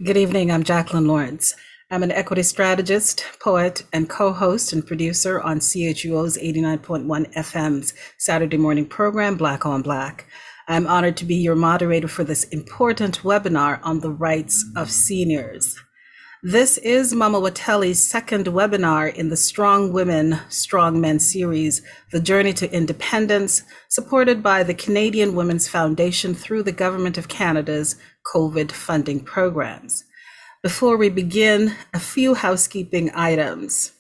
Good evening. I'm Jacqueline Lawrence. I'm an equity strategist, poet, and co-host and producer on CHUO's 89.1 FM's Saturday morning program, Black on Black. I'm honored to be your moderator for this important webinar on the rights of seniors. This is Mama Watelli's second webinar in the Strong Women, Strong Men series, The Journey to Independence, supported by the Canadian Women's Foundation through the Government of Canada's COVID funding programs. Before we begin, a few housekeeping items.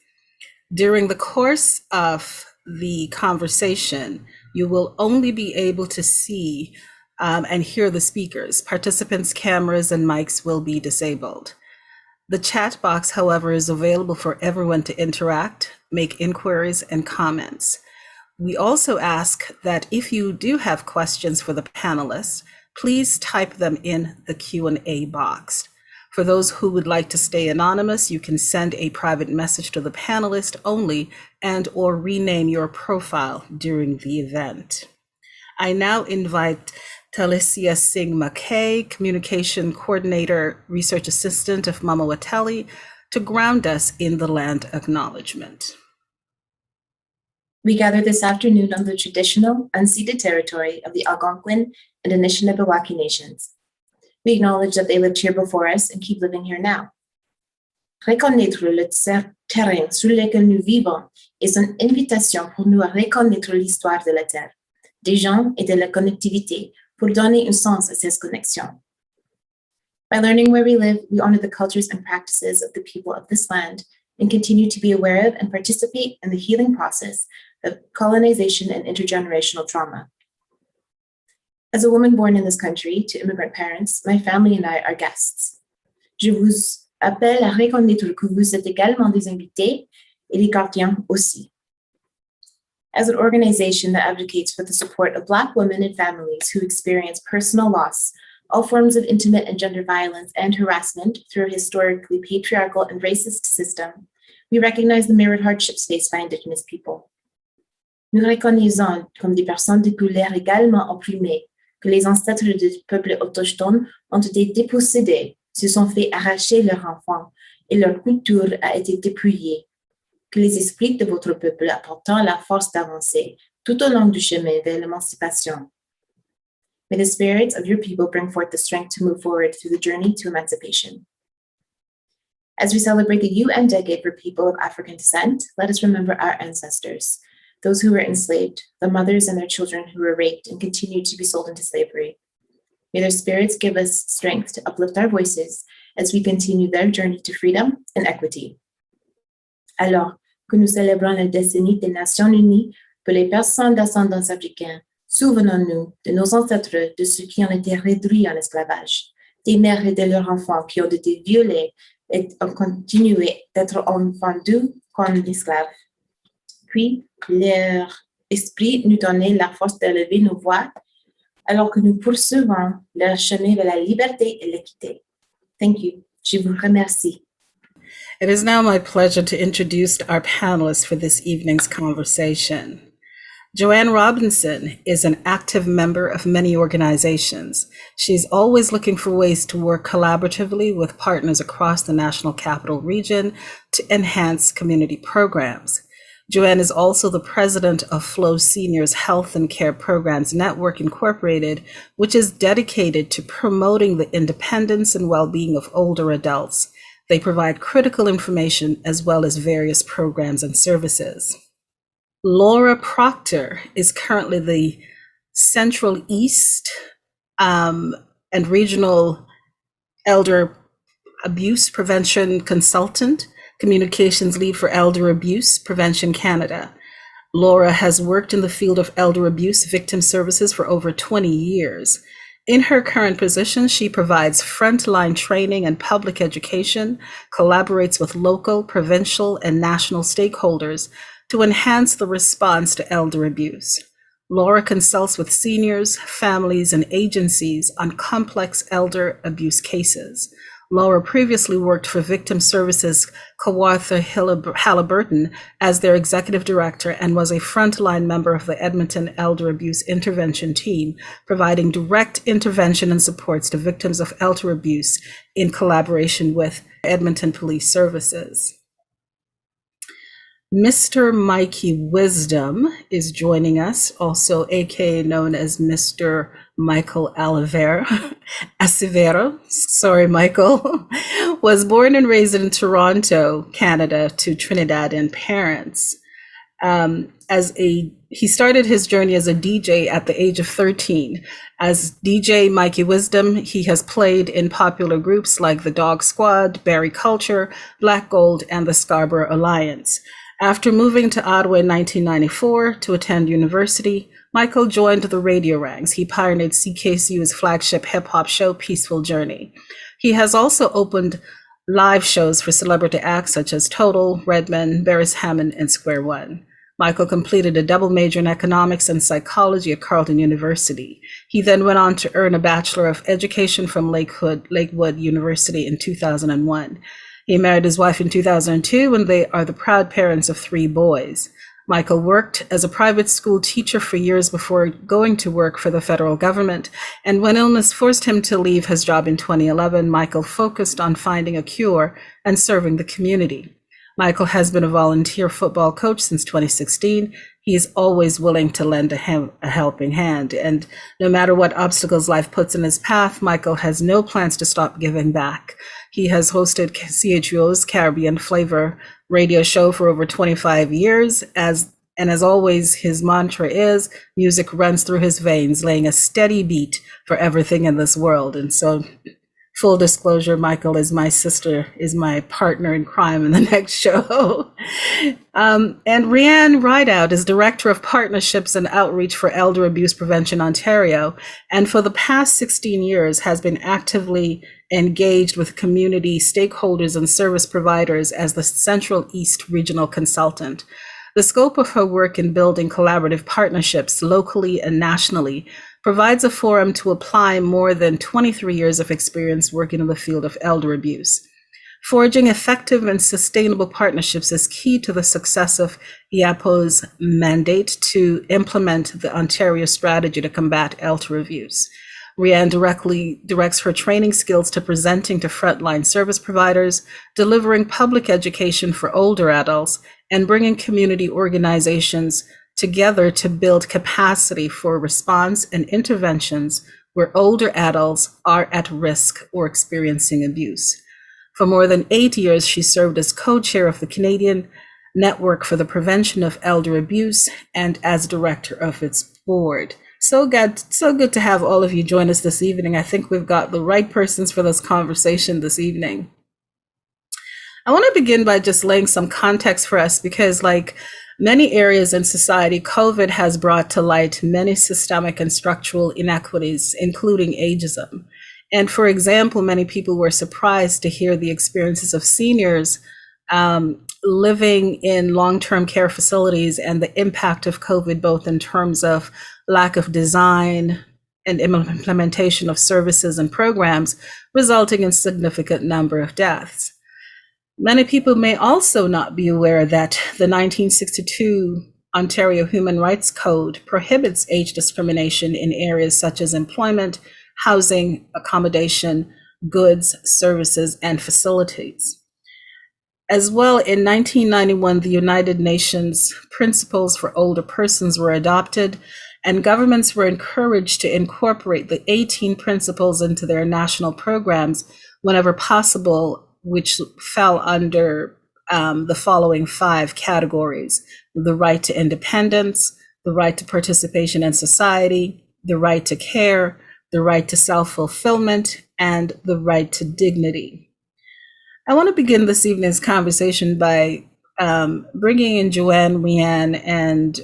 During the course of the conversation, you will only be able to see and hear the speakers. Participants' cameras and mics will be disabled. The chat box, however, is available for everyone to interact, make inquiries, and comments. We also ask that if you do have questions for the panelists, please type them in the Q&A box. For those who would like to stay anonymous, you can send a private message to the panelist only and/or rename your profile during the event. I now invite Talicia Singh McKay, Communication Coordinator, Research Assistant of Mama Watelli, to ground us in the land acknowledgement. We gather this afternoon on the traditional, unceded territory of the Algonquin and Anishinaabe nations. We acknowledge that they lived here before us and keep living here now. Reconnaître le terrain sur lequel nous vivons est une invitation pour nous à reconnaître l'histoire de la Terre, des gens et de la connectivité, pour donner un sens à ces connexions. By learning where we live, we honor the cultures and practices of the people of this land and continue to be aware of and participate in the healing process of colonization and intergenerational trauma. As a woman born in this country to immigrant parents, my family and I are guests. Je vous appelle à reconnaître que vous êtes également des invités et des gardiens aussi. As an organization that advocates for the support of Black women and families who experience personal loss, all forms of intimate and gender violence and harassment through a historically patriarchal and racist system, we recognize the mirrored hardships faced by Indigenous people. Nous reconnaissons comme des personnes de couleur également opprimées que les ancêtres des peuples autochtones ont été dépossédés, se sont fait arracher leurs enfants et leur culture a été dépouillée. Que les esprits de votre peuple apportent la force d'avancer tout au long du chemin vers l'émancipation. May the spirits of your people bring forth the strength to move forward through the journey to emancipation. As we celebrate the UN Decade for people of African descent, let us remember our ancestors, those who were enslaved, the mothers and their children who were raped and continued to be sold into slavery. May their spirits give us strength to uplift our voices as we continue their journey to freedom and equity. Alors que nous célébrons la décennie des Nations Unies pour les personnes d'ascendance africaine, souvenons-nous de nos ancêtres, de ceux qui ont été réduits en esclavage, des mères et de leurs enfants qui ont été violés et ont continué d'être vendus comme esclaves. Puis, leur esprit nous donnait la force d'élever nos voix alors que nous poursuivons leur chemin vers la liberté et l'équité. Thank you. Je vous remercie. It is now my pleasure to introduce our panelists for this evening's conversation. Joanne Robinson is an active member of many organizations. She's always looking for ways to work collaboratively with partners across the National Capital Region to enhance community programs. Joanne is also the president of Flow Seniors Health and Care Programs Network Incorporated, which is dedicated to promoting the independence and well-being of older adults. They provide critical information as well as various programs and services. Laura Proctor is currently the Central East and Regional Elder Abuse Prevention Consultant, Communications Lead for Elder Abuse Prevention Canada. Laura has worked in the field of elder abuse victim services for over 20 years. In her current position, she provides frontline training and public education, collaborates with local, provincial, and national stakeholders to enhance the response to elder abuse. Laura consults with seniors, families, and agencies on complex elder abuse cases. Laura previously worked for Victim Services Kawartha Halliburton as their executive director and was a frontline member of the Edmonton Elder Abuse Intervention Team, providing direct intervention and supports to victims of elder abuse in collaboration with Edmonton Police Services. Mr. Mikey Wisdom is joining us, also aka known as Mr. Michael Assivero, sorry Michael, was born and raised in Toronto, Canada, to Trinidadian parents. He started his journey as a DJ at the age of 13. As DJ Mikey Wisdom, he has played in popular groups like the Dog Squad, Barry Culture, Black Gold, and the Scarborough Alliance. After moving to Ottawa in 1994 to attend university, Michael joined the radio ranks. He pioneered CKCU's flagship hip-hop show, Peaceful Journey. He has also opened live shows for celebrity acts such as Total, Redman, Beres Hammond, and Square One. Michael completed a double major in economics and psychology at Carleton University. He then went on to earn a Bachelor of Education from Lakewood University in 2001. He married his wife in 2002, and they are the proud parents of 3 boys. Michael worked as a private school teacher for years before going to work for the federal government. And when illness forced him to leave his job in 2011, Michael focused on finding a cure and serving the community. Michael has been a volunteer football coach since 2016. He is always willing to lend a helping hand. And no matter what obstacles life puts in his path, Michael has no plans to stop giving back. He has hosted CHUO's Caribbean Flavor radio show for over 25 years. As always, his mantra is, music runs through his veins, laying a steady beat for everything in this world. And so, full disclosure, Michael is my sister, is my partner in crime in the next show. And Raeann Rideout is Director of Partnerships and Outreach for Elder Abuse Prevention Ontario, and for the past 16 years has been actively engaged with community stakeholders and service providers as the Central East Regional Consultant. The scope of her work in building collaborative partnerships locally and nationally provides a forum to apply more than 23 years of experience working in the field of elder abuse. Forging effective and sustainable partnerships is key to the success of IAPO's mandate to implement the Ontario strategy to combat elder abuse. Raeann directly directs her training skills to presenting to frontline service providers, delivering public education for older adults, and bringing community organizations together to build capacity for response and interventions where older adults are at risk or experiencing abuse. For more than 8 years, she served as co-chair of the Canadian Network for the Prevention of Elder Abuse and as director of its board. So good to have all of you join us this evening. I think we've got the right persons for this conversation this evening. I want to begin by just laying some context for us because, like many areas in society, COVID has brought to light many systemic and structural inequities, including ageism. And for example, many people were surprised to hear the experiences of seniors living in long-term care facilities and the impact of COVID, both in terms of lack of design and implementation of services and programs, resulting in significant number of deaths. Many people may also not be aware that the 1962 Ontario Human Rights Code prohibits age discrimination in areas such as employment, housing, accommodation, goods, services, and facilities. As well, in 1991, the United Nations Principles for Older Persons were adopted, and governments were encouraged to incorporate the 18 principles into their national programs whenever possible, which fell under the following 5 categories: the right to independence, the right to participation in society, the right to care, the right to self-fulfillment, and the right to dignity. I want to begin this evening's conversation by bringing in Joanne, Raeann, and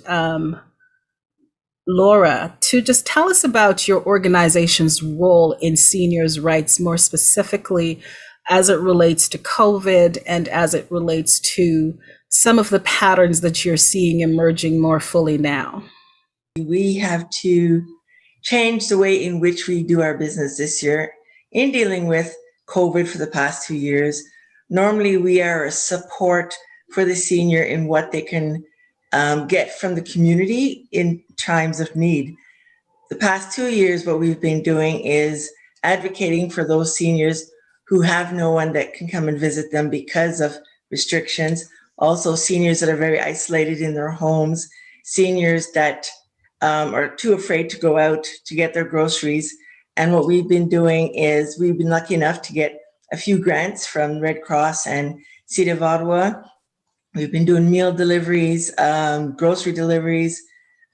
Laura to just tell us about your organization's role in seniors' rights, more specifically as it relates to COVID and as it relates to some of the patterns that you're seeing emerging more fully now. We have to change the way in which we do our business this year in dealing with COVID for the past 2 years. Normally, we are a support for the senior in what they can get from the community in times of need. The past 2 years, what we've been doing is advocating for those seniors who have no one that can come and visit them because of restrictions. Also, seniors that are very isolated in their homes, seniors that are too afraid to go out to get their groceries. And what we've been doing is we've been lucky enough to get a few grants from Red Cross and City of Ottawa. We've been doing meal deliveries, grocery deliveries,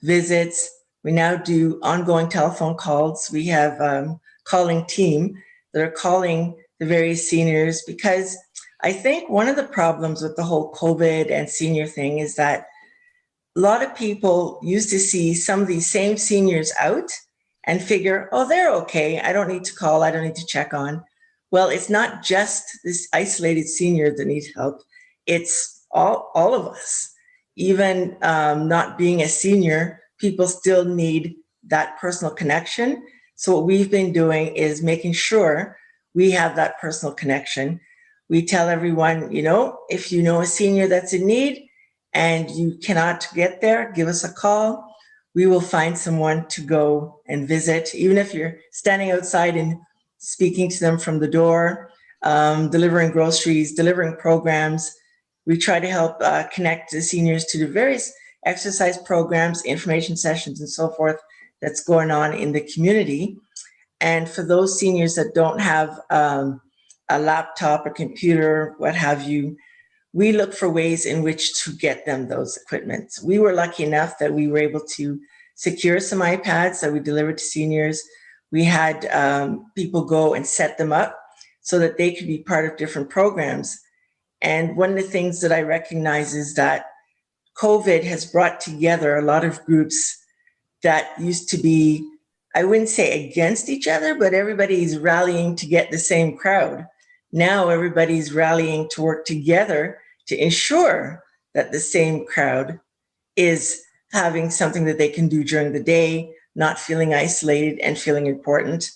visits. We now do ongoing telephone calls. We have a calling team that are calling the various seniors, because I think one of the problems with the whole COVID and senior thing is that a lot of people used to see some of these same seniors out and figure, oh, they're okay. I don't need to call. I don't need to check on. Well, it's not just this isolated senior that needs help. It's all of us. Even not being a senior, people still need that personal connection. So what we've been doing is making sure we have that personal connection. We tell everyone, if you know a senior that's in need and you cannot get there, give us a call. We will find someone to go and visit, even if you're standing outside and speaking to them from the door, delivering groceries, delivering programs. We try to help connect the seniors to the various exercise programs, information sessions, and so forth that's going on in the community. And for those seniors that don't have a laptop or computer, what have you, we look for ways in which to get them those equipments. We were lucky enough that we were able to secure some iPads that we delivered to seniors. We had people go and set them up so that they could be part of different programs. And one of the things that I recognize is that COVID has brought together a lot of groups that used to be, I wouldn't say against each other, but everybody's rallying to get the same crowd. Now everybody's rallying to work together to ensure that the same crowd is having something that they can do during the day, not feeling isolated and feeling important.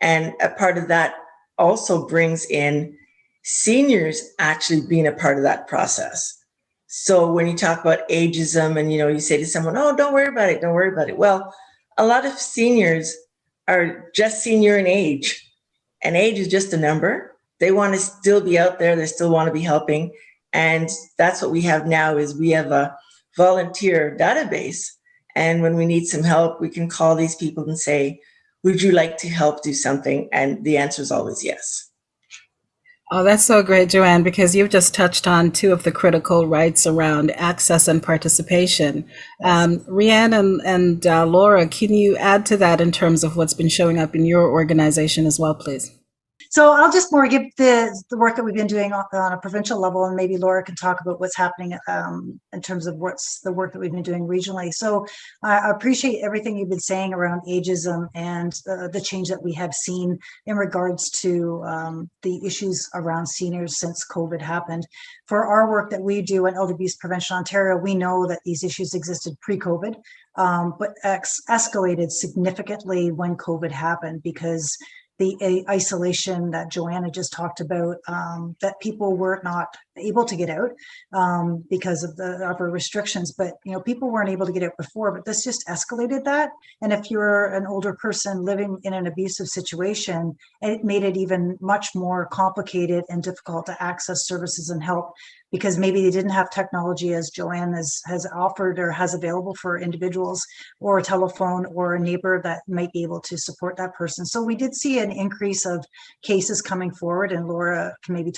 And a part of that also brings in seniors actually being a part of that process. So when you talk about ageism and, you say to someone, oh, don't worry about it, don't worry about it. Well, a lot of seniors are just senior in age, and age is just a number. They want to still be out there. They still want to be helping. And that's what we have now is we have a volunteer database. And when we need some help, we can call these people and say, would you like to help do something? And the answer is always yes. Oh, that's so great, Joanne, because you've just touched on two of the critical rights around access and participation. Yes. Raeann and Laura, can you add to that in terms of what's been showing up in your organization as well, please? So I'll just more give the work that we've been doing on a provincial level, and maybe Laura can talk about what's happening in terms of what's the work that we've been doing regionally. So I appreciate everything you've been saying around ageism and the change that we have seen in regards to the issues around seniors since COVID happened. For our work that we do in Elder Abuse Prevention Ontario, we know that these issues existed pre-COVID, but escalated significantly when COVID happened because the isolation that Joanne just talked about, that people were not able to get out because of the other restrictions, but people weren't able to get out before, but this just escalated that. And if you're an older person living in an abusive situation, it made it even much more complicated and difficult to access services and help, because maybe they didn't have technology as Joanne has offered or has available for individuals, or a telephone or a neighbor that might be able to support that person. So we did see an increase of cases coming forward, and Laura can maybe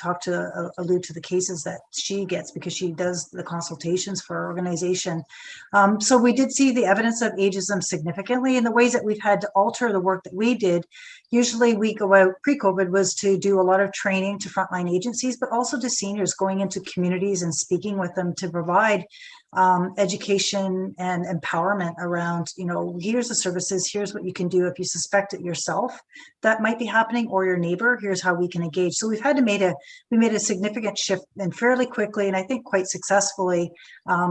allude to the cases that she gets because she does the consultations for our organization. So we did see the evidence of ageism significantly, and the ways that we've had to alter the work that we did. Usually we go out pre-COVID was to do a lot of training to frontline agencies, but also to seniors, going into communities and speaking with them to provide education and empowerment around, here's the services, here's what you can do if you suspect it yourself that might be happening, or your neighbor, here's how we can engage. So we made a significant shift, and fairly quickly, and I think quite successfully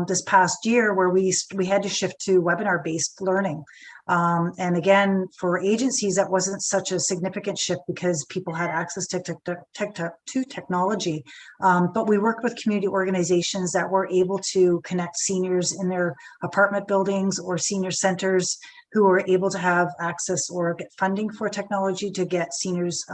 this past year, where we had to shift to webinar-based learning. And again, for agencies, that wasn't such such a significant shift because people had access to technology. But we worked with community organizations that were able to connect seniors in their apartment buildings or senior centers who were able to have access or get funding for technology to get seniors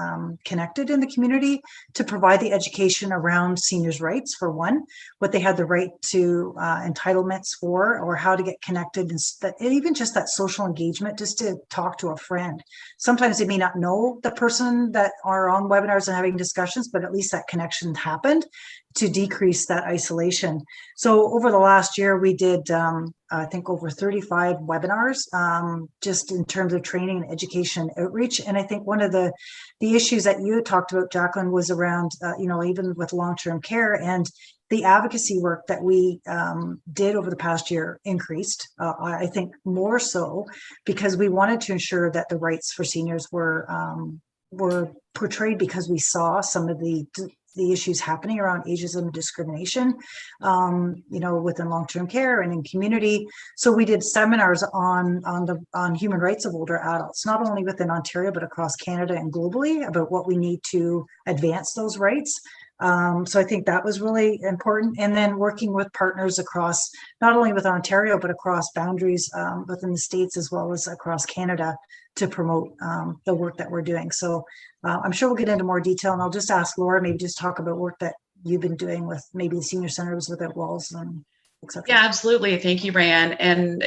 connected in the community, to provide the education around seniors' rights, for one, what they had the right to entitlements for, or how to get connected, and even just that social engagement, just to talk to a friend. Sometimes they may not know the person that are on webinars and having discussions, but at least that connection happened to decrease that isolation. So over the last year, we did, I think, over 35 webinars, just in terms of training and education outreach. And I think one of the issues that you talked about, Jacqueline, was around, even with long-term care, and the advocacy work that we did over the past year increased, I think more so, because we wanted to ensure that the rights for seniors were portrayed, because we saw some of the issues happening around ageism and discrimination, within long-term care and in community. So we did seminars on human rights of older adults, not only within Ontario, but across Canada and globally, about what we need to advance those rights. So I think that was really important. And then working with partners across, not only with Ontario, but across boundaries within the States, as well as across Canada, to promote the work that we're doing. So I'm sure we'll get into more detail, and I'll just ask Laura, maybe just talk about work that you've been doing with maybe the senior centers without walls and et cetera. Yeah, absolutely. Thank you, Raeann. And,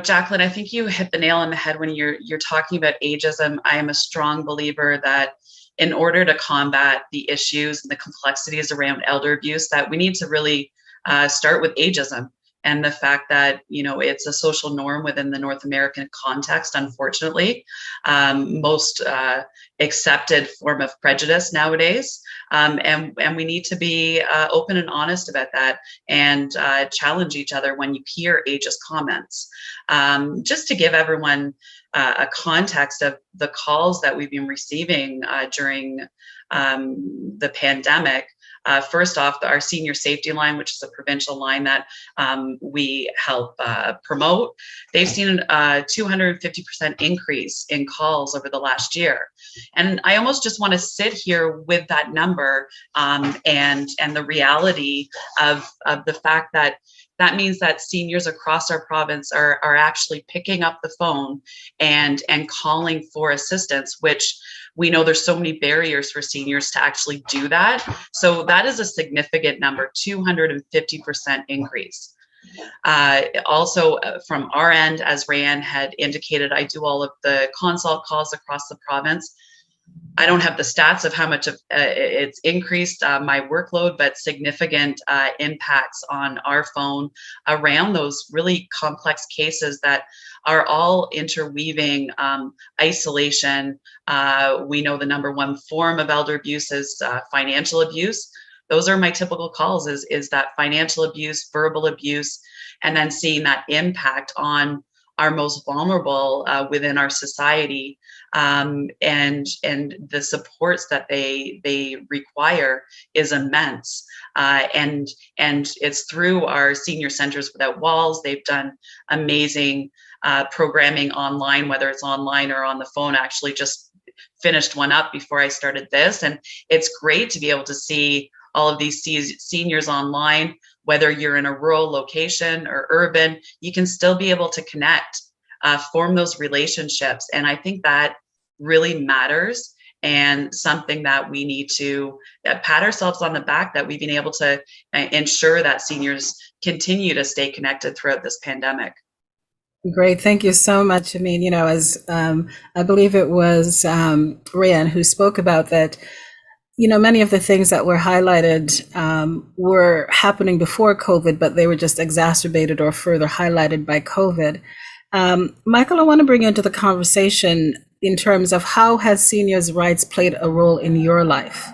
Jacqueline, I think you hit the nail on the head when you're talking about ageism. I am a strong believer that in order to combat the issues and the complexities around elder abuse, that we need to really start with ageism. And the fact that, it's a social norm within the North American context, unfortunately, most accepted form of prejudice nowadays. And we need to be open and honest about that, and challenge each other when you hear ageist comments. Just to give everyone a context of the calls that we've been receiving during the pandemic. First off, our senior safety line, which is a provincial line that we help promote, they've seen a 250% increase in calls over the last year. And I almost just want to sit here with that number and the reality of the fact that that means that seniors across our province are actually picking up the phone and calling for assistance, which we know there's so many barriers for seniors to actually do that. So that is a significant number, 250% increase. Also, from our end, as Raeann had indicated, I do all of the consult calls across the province. I don't have the stats of how much of it's increased my workload, but significant impacts on our phone around those really complex cases that are all interweaving isolation. We know the number one form of elder abuse is financial abuse. Those are my typical calls, is that financial abuse, verbal abuse, and then seeing that impact on our most vulnerable within our society, and the supports that they require is immense. And it's through our Senior Centers Without Walls. They've done amazing programming online, whether it's online or on the phone. I actually just finished one up before I started this, and it's great to be able to see all of these seniors online. Whether you're in a rural location or urban, you can still be able to connect, form those relationships. And I think that really matters, and something that we need to pat ourselves on the back, that we've been able to ensure that seniors continue to stay connected throughout this pandemic. Great. Thank you so much. I mean, as I believe it was Raeann who spoke about that, many of the things that were highlighted were happening before COVID, but they were just exacerbated or further highlighted by COVID. Michael, I want to bring you into the conversation in terms of how has seniors' rights played a role in your life?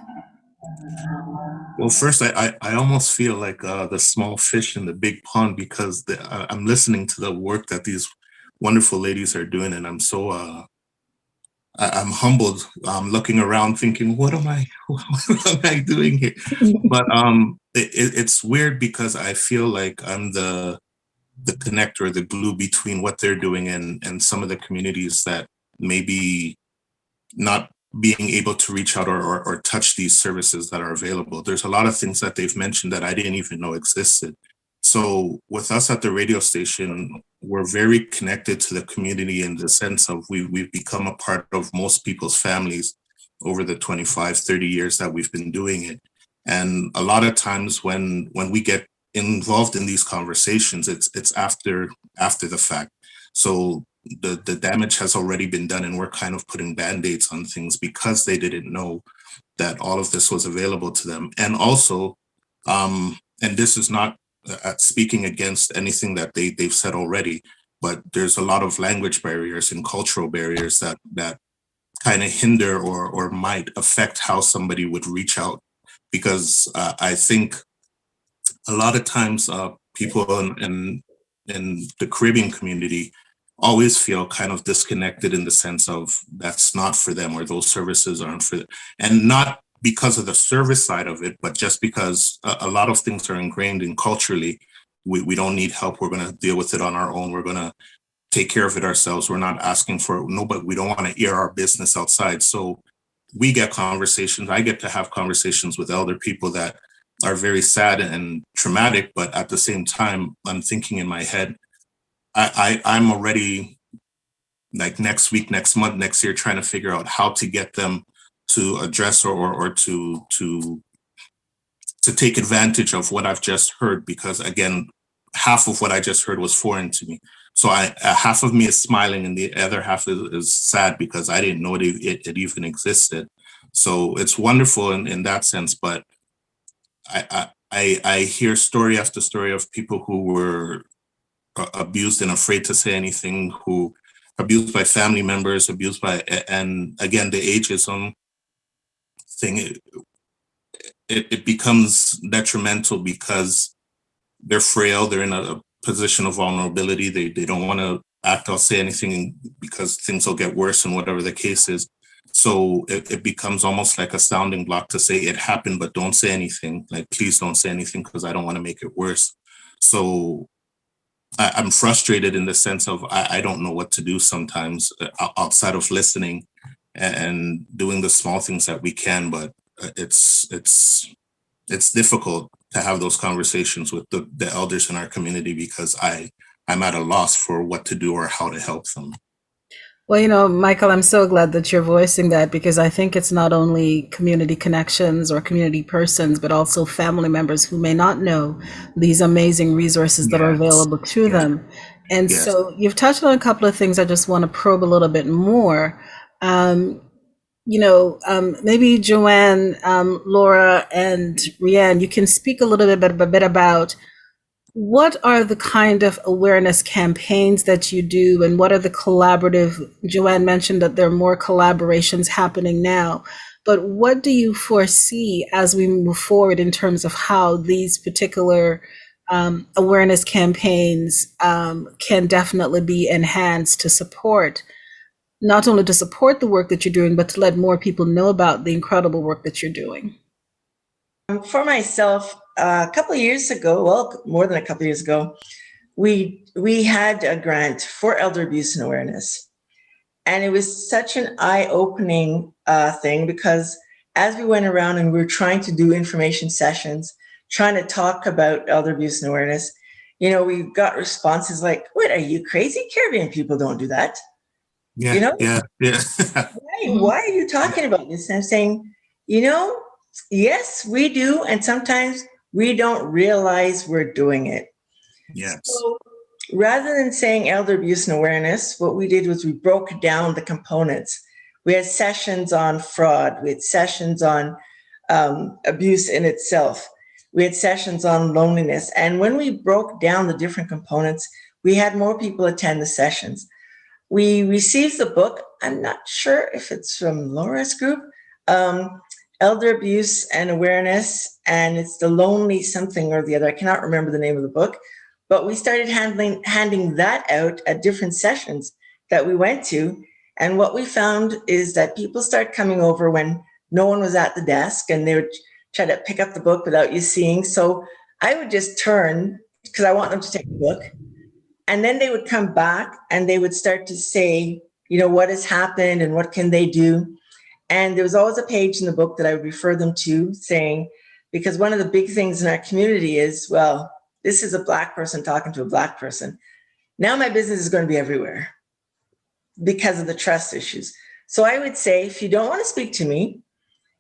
Well, first, I almost feel like the small fish in the big pond, because I'm listening to the work that these wonderful ladies are doing, and I'm so I'm humbled. Looking around, thinking, what am I doing here? But it's weird, because I feel like I'm the connector, the glue between what they're doing and some of the communities that maybe not being able to reach out or touch these services that are available. There's a lot of things that they've mentioned that I didn't even know existed. So with us at the radio station, we're very connected to the community in the sense of we've become a part of most people's families over the 25, 30 years that we've been doing it. And a lot of times when we get involved in these conversations, it's after the fact. So the damage has already been done, and we're kind of putting band-aids on things because they didn't know that all of this was available to them. And also, and this is not speaking against anything that they've said already, but there's a lot of language barriers and cultural barriers that kind of hinder or might affect how somebody would reach out. Because I think a lot of times people in the Caribbean community always feel kind of disconnected in the sense of that's not for them, or those services aren't for them. And not because of the service side of it, but just because a lot of things are ingrained in culturally. We don't need help. We're going to deal with it on our own. We're going to take care of it ourselves. We're not asking for but we don't want to air our business outside. So we get conversations. I get to have conversations with elder people that are very sad and traumatic, but at the same time, I'm thinking in my head, I'm already like next week, next month, next year, trying to figure out how to get them to address or to take advantage of what I've just heard, because again, half of what I just heard was foreign to me. So half of me is smiling and the other half is sad because I didn't know it even existed. So it's wonderful in that sense, but I hear story after story of people who were abused and afraid to say anything, who abused by family members, abused by, and again, the ageism thing, it becomes detrimental because they're frail, they're in a position of vulnerability, they don't want to act or say anything because things will get worse and whatever the case is. So it becomes almost like a sounding block to say it happened, but don't say anything. Like, please don't say anything because I don't want to make it worse. So I'm frustrated in the sense of I don't know what to do sometimes outside of listening and doing the small things that we can, but it's difficult to have those conversations with the elders in our community because I'm at a loss for what to do or how to help them. Well, Michael, I'm so glad that you're voicing that, because I think it's not only community connections or community persons, but also family members who may not know these amazing resources that are available to them. And so you've touched on a couple of things I just want to probe a little bit more. Maybe Joanne, Laura, and Raeann, you can speak a little bit about what are the kind of awareness campaigns that you do, and what are the collaborative? Joanne mentioned that there are more collaborations happening now, but what do you foresee as we move forward in terms of how these particular awareness campaigns can definitely be enhanced to support, not only to support the work that you're doing, but to let more people know about the incredible work that you're doing? For myself, a couple of years ago, well, more than a couple of years ago, we had a grant for elder abuse and awareness. And it was such an eye-opening thing, because as we went around and we were trying to do information sessions, trying to talk about elder abuse and awareness, we got responses like, "What, are you crazy? Caribbean people don't do that." Yeah. Why are you talking about this? And I'm saying, yes, we do. And sometimes we don't realize we're doing it. Yes. So rather than saying elder abuse and awareness, what we did was we broke down the components. We had sessions on fraud. We had sessions on abuse in itself. We had sessions on loneliness. And when we broke down the different components, we had more people attend the sessions. We received the book. I'm not sure if it's from Laura's group, Elder Abuse and Awareness, and it's the Lonely something or the other. I cannot remember the name of the book, but we started handing that out at different sessions that we went to. And what we found is that people start coming over when no one was at the desk, and they would try to pick up the book without you seeing. So I would just turn, because I want them to take the book. And then they would come back and they would start to say, what has happened and what can they do? And there was always a page in the book that I would refer them to saying, because one of the big things in our community is, well, this is a Black person talking to a Black person. Now my business is going to be everywhere because of the trust issues. So I would say, if you don't want to speak to me,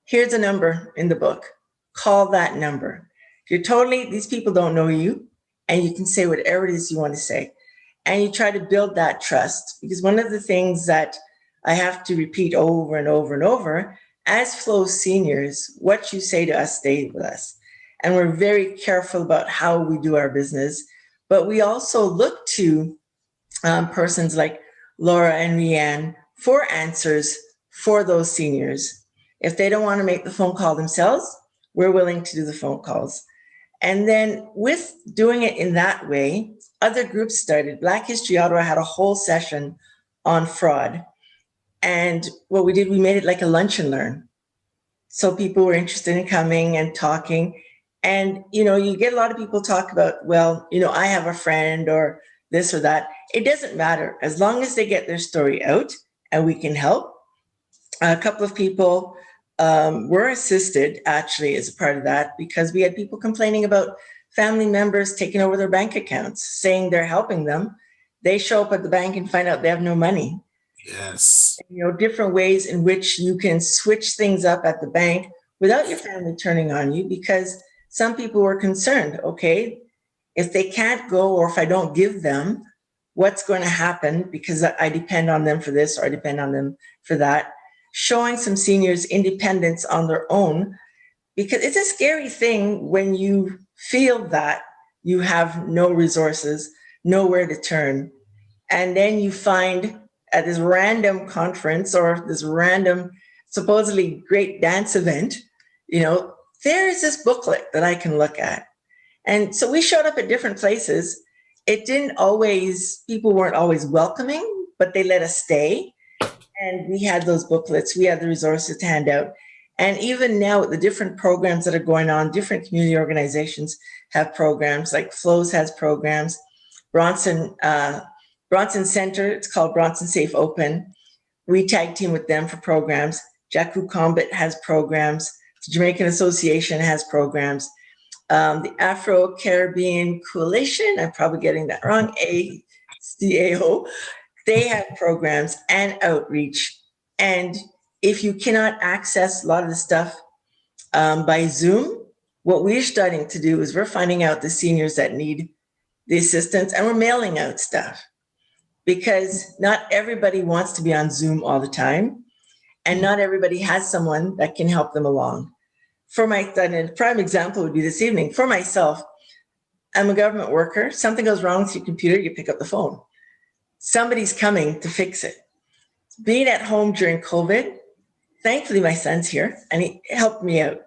here's a number in the book. Call that number. These people don't know you, and you can say whatever it is you want to say. And you try to build that trust, because one of the things that I have to repeat over and over and over, as Flow seniors, what you say to us stays with us. And we're very careful about how we do our business. But we also look to persons like Laura and Raeann for answers for those seniors. If they don't want to make the phone call themselves, we're willing to do the phone calls. And then with doing it in that way, other groups started. Black History Ottawa had a whole session on fraud. And what we did, we made it like a lunch and learn. So people were interested in coming and talking. And, you get a lot of people talk about, well, I have a friend or this or that. It doesn't matter as long as they get their story out and we can help. A couple of people were assisted actually as a part of that, because we had people complaining about family members taking over their bank accounts, saying they're helping them. They show up at the bank and find out they have no money. Yes. Different ways in which you can switch things up at the bank without your family turning on you, because some people were concerned, okay, if they can't go, or if I don't give them, what's going to happen, because I depend on them for this or I depend on them for that. Showing some seniors independence on their own, because it's a scary thing when you feel that you have no resources, nowhere to turn. And then you find at this random conference or this random supposedly great dance event, there is this booklet that I can look at. And so we showed up at different places. People weren't always welcoming, but they let us stay. And we had those booklets, we had the resources to hand out. And even now, the different programs that are going on, different community organizations have programs, like Flows has programs. Bronson Center, it's called Bronson Safe Open. We tag team with them for programs. Jaku Combat has programs. The Jamaican Association has programs. The Afro-Caribbean Coalition, I'm probably getting that wrong, ACAO, they have programs and outreach. And if you cannot access a lot of the stuff by Zoom, what we're starting to do is we're finding out the seniors that need the assistance, and we're mailing out stuff, because not everybody wants to be on Zoom all the time, and not everybody has someone that can help them along. A prime example would be this evening. For myself, I'm a government worker. Something goes wrong with your computer, you pick up the phone. Somebody's coming to fix it. Being at home during COVID, thankfully my son's here and he helped me out.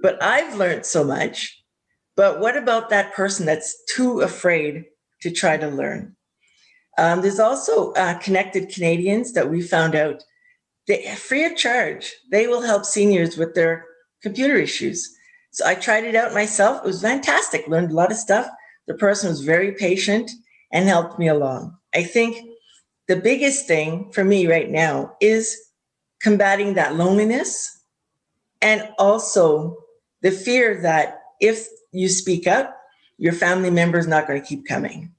But I've learned so much. But what about that person that's too afraid to try to learn? There's also Connected Canadians that we found out, free of charge, they will help seniors with their computer issues. So I tried it out myself. It was fantastic. Learned a lot of stuff. The person was very patient and helped me along. I think the biggest thing for me right now is combating that loneliness, and also the fear that if you speak up, your family member is not going to keep coming.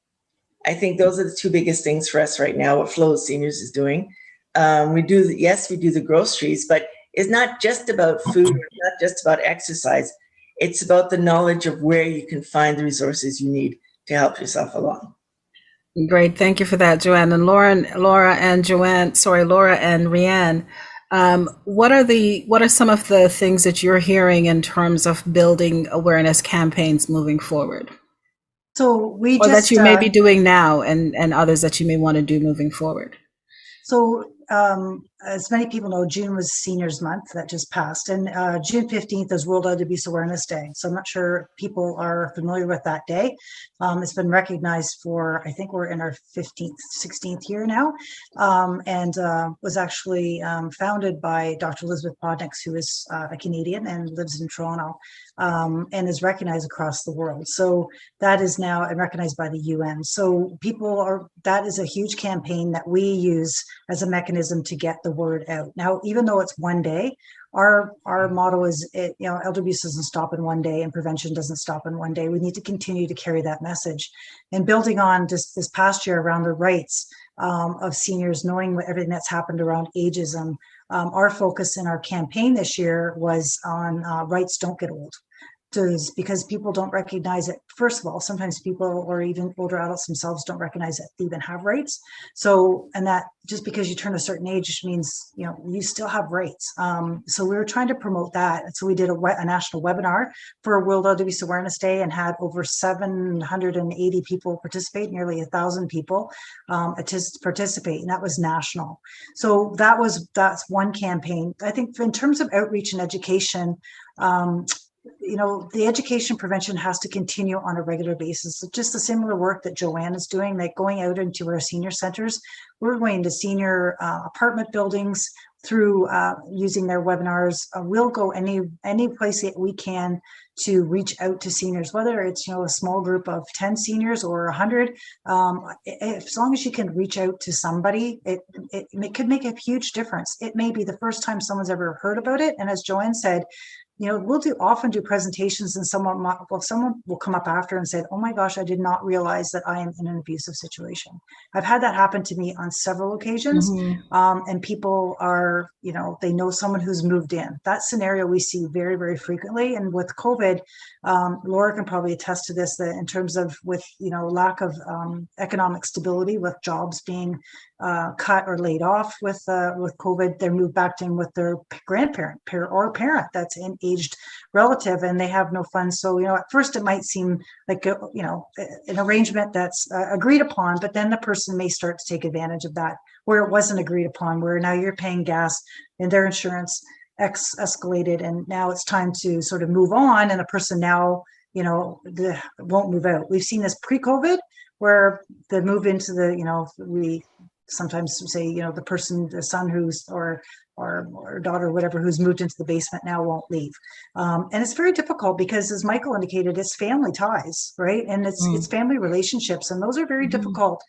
I think those are the two biggest things for us right now, what Flow Seniors is doing. We do the groceries, but it's not just about food, it's not just about exercise. It's about the knowledge of where you can find the resources you need to help yourself along. Great, thank you for that, Joanne. And Laura and Raeann, what are some of the things that you're hearing in terms of building awareness campaigns moving forward? So that you may be doing now, and others that you may want to do moving forward. So as many people know, June was Seniors Month that just passed, and June 15th is World Elder Abuse Awareness Day. So I'm not sure people are familiar with that day. It's been recognized for, I think we're in our 16th year now, and was actually founded by Dr. Elizabeth Podnick, who is a Canadian and lives in Toronto, and is recognized across the world. So that is now recognized by the UN. So that is a huge campaign that we use as a mechanism to get the the word out. Now, even though it's one day, our motto is, elder abuse doesn't stop in one day and prevention doesn't stop in one day. We need to continue to carry that message. And building on just this past year around the rights of seniors, knowing what everything that's happened around ageism, our focus in our campaign this year was on rights don't get old. Because people don't recognize it. First of all, sometimes people or even older adults themselves don't recognize that they even have rights. So, and that just because you turn a certain age means, you still have rights. So we were trying to promote that. And so we did a national webinar for World Elder Abuse Awareness Day and had over 780 people participate, nearly 1,000 people participate, and that was national. So that's one campaign. I think in terms of outreach and education, the education prevention has to continue on a regular basis. It's just the similar work that Joanne is doing, like going out into our senior centers. We're going to senior apartment buildings through using their webinars. We'll go any place that we can to reach out to seniors, whether it's a small group of 10 seniors or 100. As long as you can reach out to somebody, it could make a huge difference. It may be the first time someone's ever heard about it, and as Joanne said, we'll often do presentations and someone will come up after and say, oh my gosh, I did not realize that I am in an abusive situation. I've had that happen to me on several occasions. And people are, they know someone who's moved in. That scenario we see very, very frequently. And with COVID, Laura can probably attest to this, that in terms of with, lack of economic stability, with jobs being cut or laid off with COVID, they're moved back in with their grandparent or parent that's an aged relative, and they have no funds. So, at first it might seem like, an arrangement that's agreed upon, but then the person may start to take advantage of that where it wasn't agreed upon, where now you're paying gas and their insurance escalated, and now it's time to sort of move on, and a person now, won't move out. We've seen this pre-COVID where the move into the, we sometimes say, the person, the son who's or daughter, whatever, who's moved into the basement now won't leave. And it's very difficult because, as Michael indicated, it's family ties, right? And it's family relationships. And those are very difficult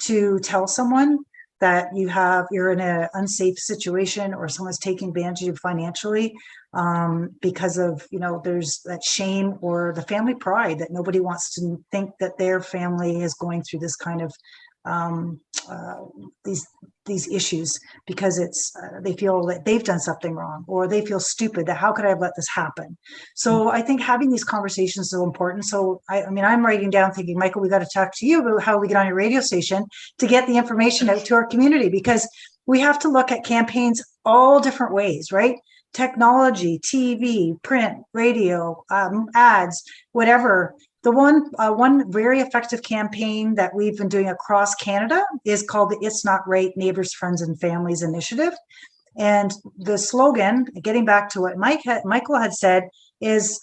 to tell someone that you're in an unsafe situation or someone's taking advantage of you financially, because of, there's that shame or the family pride that nobody wants to think that their family is going through this kind of these issues, because it's they feel that they've done something wrong, or they feel stupid that how could I have let this happen. So I think having these conversations is so important. So I'm writing down thinking, Michael, we got to talk to you about how we get on your radio station to get the information out to our community, because we have to look at campaigns all different ways, right? Technology, TV, print, radio, ads, whatever. The one very effective campaign that we've been doing across Canada is called the It's Not Right Neighbors, Friends and Families Initiative. And the slogan, getting back to what Michael had said, is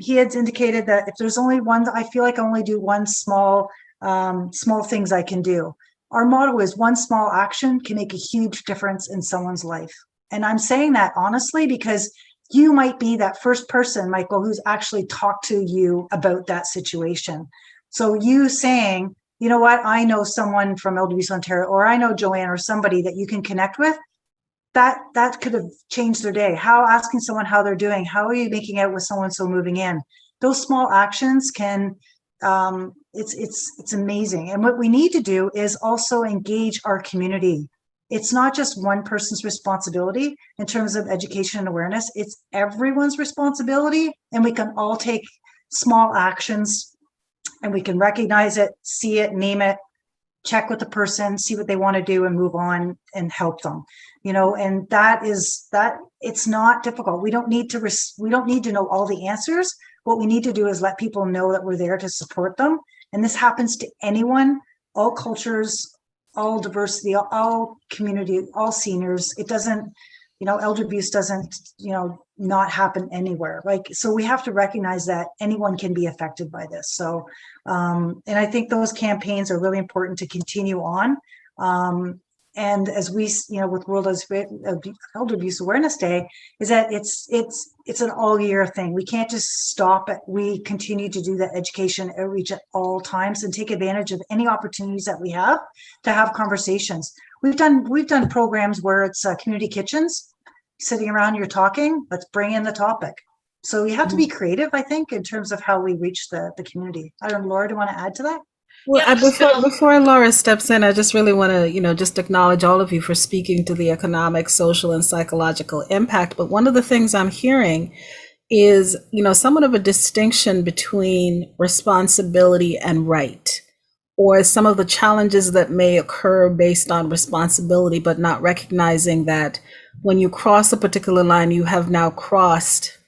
he had indicated that if there's only one, I feel like I only do one small things I can do. Our motto is one small action can make a huge difference in someone's life. And I'm saying that honestly because you might be that first person, Michael, who's actually talked to you about that situation. So you saying, you know what, I know someone from Elder Abuse Ontario, or I know Joanne, or somebody that you can connect with, that could have changed their day. Asking someone how they're doing, how are you making out with so-and-so moving in? Those small actions can, it's amazing. And what we need to do is also engage our community. It's not just one person's responsibility in terms of education and awareness. It's everyone's responsibility, and we can all take small actions, and we can recognize it, see it, name it, check with the person, see what they want to do, and move on and help them. And that it's not difficult. We don't need to know all the answers. What we need to do is let people know that we're there to support them. And this happens to anyone, all cultures, all diversity, all community, all seniors. It doesn't, elder abuse doesn't, not happen anywhere. So we have to recognize that anyone can be affected by this. So, and I think those campaigns are really important to continue on. And as we, with World Elder Abuse Awareness Day, is that it's an all year thing. We can't just stop it. We continue to do that education outreach at all times and take advantage of any opportunities that we have to have conversations. We've done programs where it's community kitchens, sitting around, you're talking, let's bring in the topic. So we have to be creative, I think, in terms of how we reach the community. I don't know, Laura, do you want to add to that? Well, before Laura steps in, I just really want to, just acknowledge all of you for speaking to the economic, social, and psychological impact. But one of the things I'm hearing is, somewhat of a distinction between responsibility and right, or some of the challenges that may occur based on responsibility, but not recognizing that when you cross a particular line, you have now crossed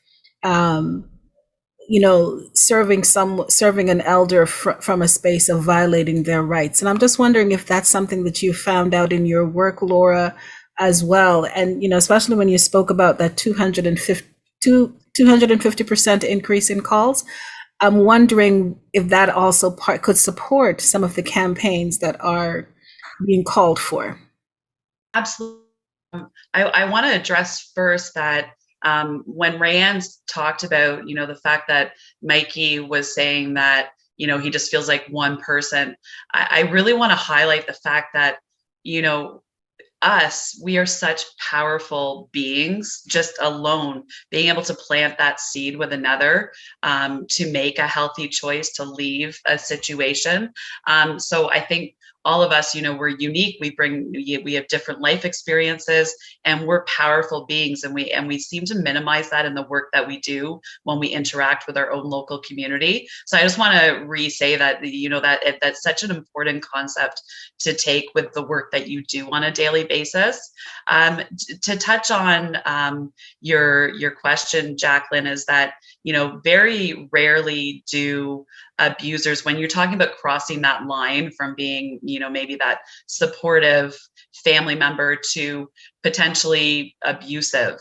serving an elder from a space of violating their rights. And I'm just wondering if that's something that you found out in your work, Laura, as well. And, especially when you spoke about that 250% increase in calls, I'm wondering if that also could support some of the campaigns that are being called for. Absolutely. I want to address first that when Raeann talked about, the fact that Mikey was saying that, he just feels like one person, I really want to highlight the fact that, we are such powerful beings, just alone being able to plant that seed with another, to make a healthy choice to leave a situation. So I think all of us, we're unique. We have different life experiences, and we're powerful beings. And we seem to minimize that in the work that we do when we interact with our own local community. So I just want to re-say that, that's such an important concept to take with the work that you do on a daily basis. To touch on your question, Jacqueline, is that, very rarely do abusers, when you're talking about crossing that line from being, maybe that supportive family member to potentially abusive,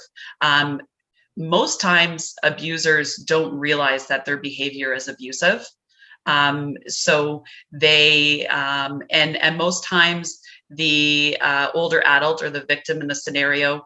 most times abusers don't realize that their behavior is abusive. So they, and most times the older adult or the victim in the scenario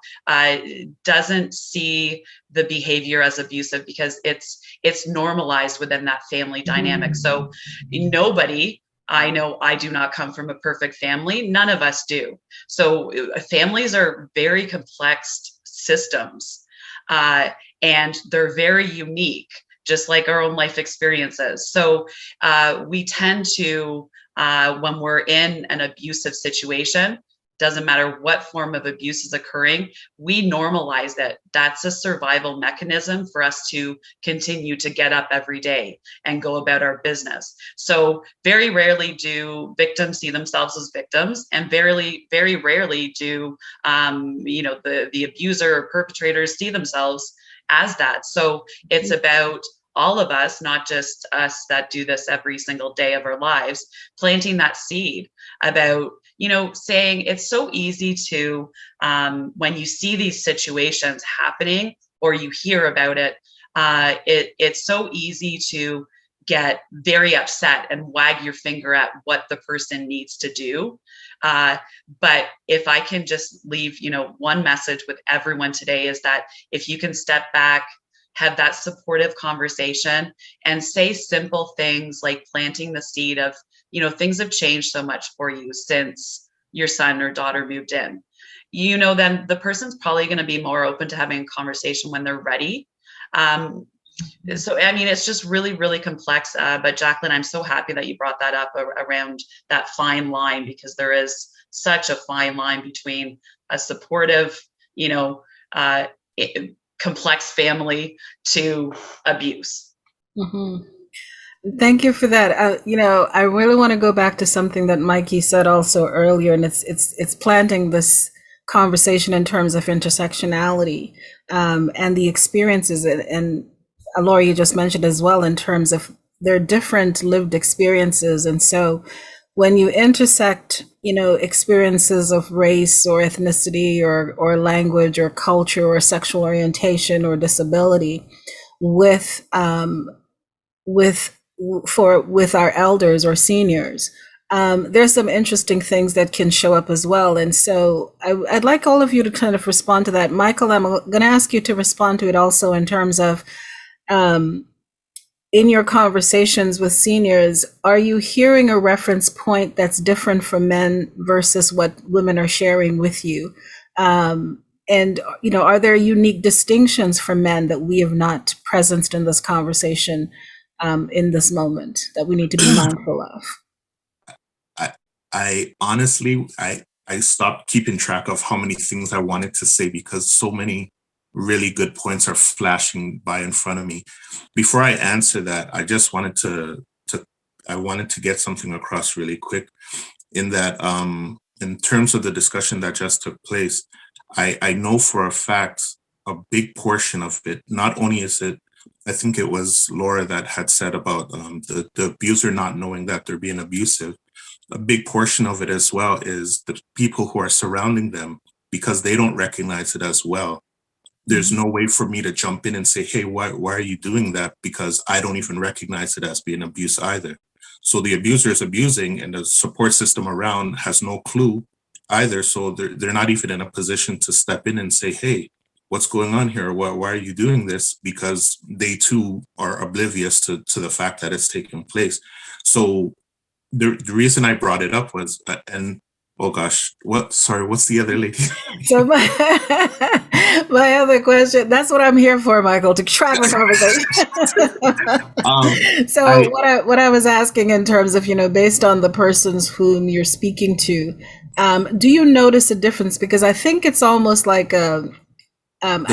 doesn't see the behavior as abusive because it's normalized within that family dynamic. So nobody, I know I do not come from a perfect family. None of us do. So families are very complex systems, and they're very unique, just like our own life experiences. So we tend to, when we're in an abusive situation, doesn't matter what form of abuse is occurring, we normalize that. That's a survival mechanism for us to continue to get up every day and go about our business. So very rarely do victims see themselves as victims, and very rarely do the abuser or perpetrators see themselves as that. So it's about all of us, not just us that do this every single day of our lives, planting that seed about, saying it's so easy to, when you see these situations happening or you hear about it, it's so easy to get very upset and wag your finger at what the person needs to do. But if I can just leave, one message with everyone today is that if you can step back, have that supportive conversation and say simple things like planting the seed of, things have changed so much for you since your son or daughter moved in, then the person's probably going to be more open to having a conversation when they're ready. So, it's just really, really complex. But Jacqueline, I'm so happy that you brought that up around that fine line, because there is such a fine line between a supportive, complex family to abuse. Mm-hmm. Thank you for that. I really want to go back to something that Mikey said also earlier, and it's planting this conversation in terms of intersectionality, and the experiences, and Laura, you just mentioned as well, in terms of their different lived experiences. And so when you intersect, experiences of race or ethnicity or language or culture or sexual orientation or disability with our elders or seniors, there's some interesting things that can show up as well. And so I'd like all of you to kind of respond to that. Michael, I'm going to ask you to respond to it also in terms of, in your conversations with seniors, are you hearing a reference point that's different from men versus what women are sharing with you? And, you know, are there unique distinctions for men that we have not presenced in this conversation in this moment that we need to be mindful of? I honestly, I stopped keeping track of how many things I wanted to say because so many really good points are flashing by in front of me. Before I answer that, I just wanted to get something across really quick in that, in terms of the discussion that just took place, I know for a fact a big portion of it, not only is it, I think it was Laura that had said about the abuser not knowing that they're being abusive. A big portion of it as well is the people who are surrounding them, because they don't recognize it as well. There's no way for me to jump in and say, hey, why are you doing that? Because I don't even recognize it as being abuse either. So the abuser is abusing and the support system around has no clue either. So they're not even in a position to step in and say, hey, what's going on here? Why are you doing this? Because they too are oblivious to the fact that it's taking place. So the reason I brought it up was, and oh gosh, what's the other lady? So my other question, that's what I'm here for, Michael, to track the conversation. So what I was asking in terms of, you know, based on the persons whom you're speaking to, do you notice a difference? Because I think it's almost like I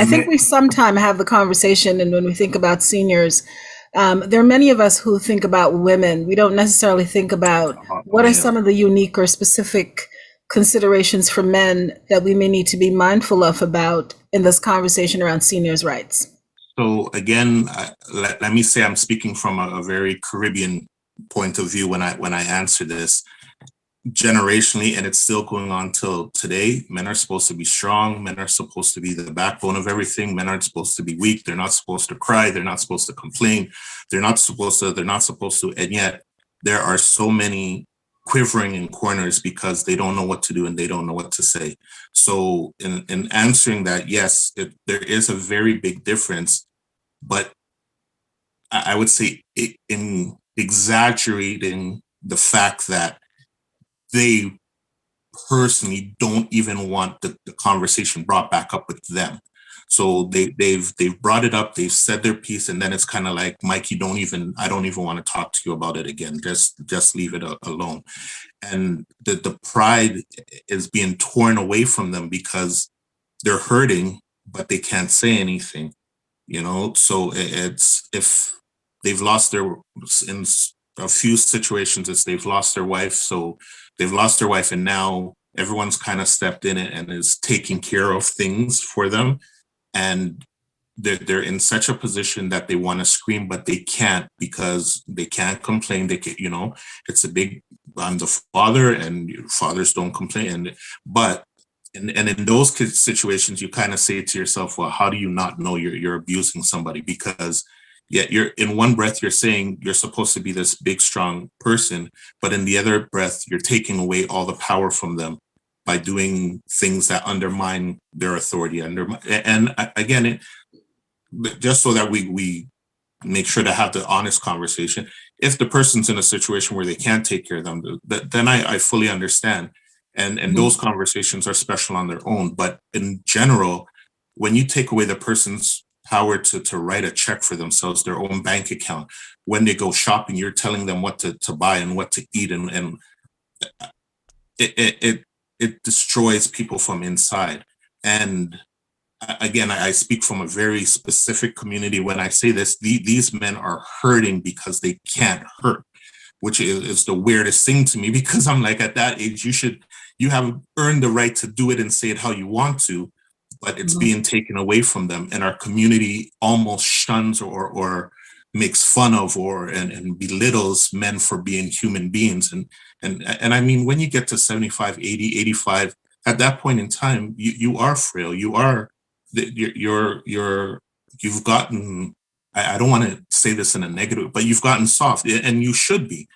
think we sometimes have the conversation, and when we think about seniors, there are many of us who think about women. We don't necessarily think about what are some of the unique or specific considerations for men that we may need to be mindful of about in this conversation around seniors' rights. So again, let me say I'm speaking from a very Caribbean point of view when I answer this. Generationally, and it's still going on till today, men are supposed to be strong. Men are supposed to be the backbone of everything. Men aren't supposed to be weak. They're not supposed to cry. They're not supposed to complain. They're not supposed to. And yet there are so many quivering in corners because they don't know what to do and they don't know what to say. So in answering that, yes, there is a very big difference, but I would say in exaggerating the fact that they personally don't even want the conversation brought back up with them. So they've brought it up, they've said their piece, and then it's kind of like, Mike, I don't even want to talk to you about it again. Just leave it alone. And the pride is being torn away from them because they're hurting, but they can't say anything, you know? So it's, if they've lost in a few situations, it's they've lost their wife. So they've lost their wife and now everyone's kind of stepped in and is taking care of things for them. And they're in such a position that they want to scream, but they can't because they can't complain. They can, you know, it's a big, I'm the father and fathers don't complain. But in those situations, you kind of say to yourself, well, how do you not know you're abusing somebody? Because yet you're in one breath, you're saying you're supposed to be this big, strong person, but in the other breath, you're taking away all the power from them by doing things that undermine their authority. And again, just so that we make sure to have the honest conversation, if the person's in a situation where they can't take care of them, then I fully understand. And those conversations are special on their own. But in general, when you take away the person's power to write a check for themselves, their own bank account, when they go shopping, you're telling them what to buy and what to eat, and it destroys people from inside. And again, I speak from a very specific community when I say this. These men are hurting because they can't hurt, which is the weirdest thing to me, because I'm like, at that age, you have earned the right to do it and say it how you want to, but it's being taken away from them. And our community almost shuns or makes fun of and belittles men for being human beings. And I mean, when you get to 75, 80, 85, at that point in time, you are frail. You've gotten, I don't want to say this in a negative, but you've gotten soft, and you should be.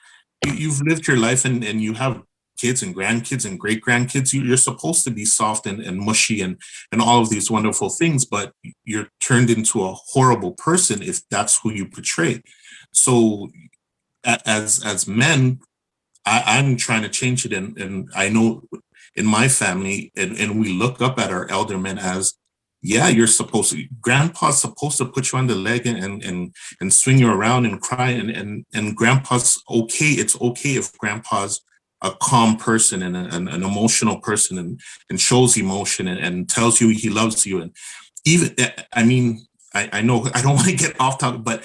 you've lived your life and you have kids and grandkids and great grandkids. You're supposed to be soft and mushy and all of these wonderful things, but you're turned into a horrible person if that's who you portray. So as men, I'm trying to change it. And I know in my family, and we look up at our elder men as, yeah, grandpa's supposed to put you on the leg and swing you around and cry. And grandpa's okay. It's okay if grandpa's a calm person and an emotional person and shows emotion and tells you he loves you. And even, I mean, I know I don't want to get off topic, but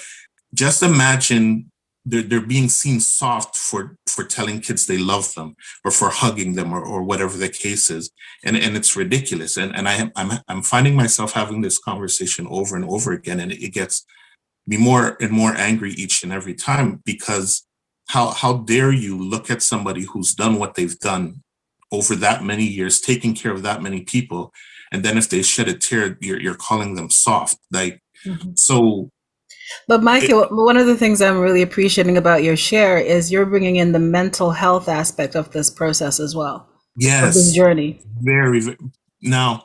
just imagine they're being seen soft for telling kids they love them or for hugging them or whatever the case is. And it's ridiculous. And I'm finding myself having this conversation over and over again. And it gets me more and more angry each and every time, because how dare you look at somebody who's done what they've done over that many years, taking care of that many people. And then if they shed a tear, you're calling them soft. Like, so. But Mikey, one of the things I'm really appreciating about your share is you're bringing in the mental health aspect of this process as well. Yes. Of this journey. Very. Now,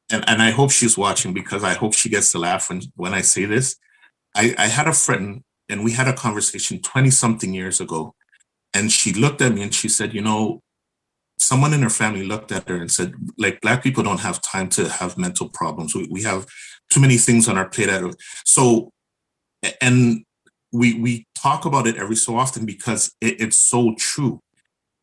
and I hope she's watching, because I hope she gets to laugh when I say this. I had a friend and we had a conversation 20 something years ago, and she looked at me and she said, someone in her family looked at her and said, like, Black people don't have time to have mental problems. We have too many things on our plate. So, and we talk about it every so often because it's so true.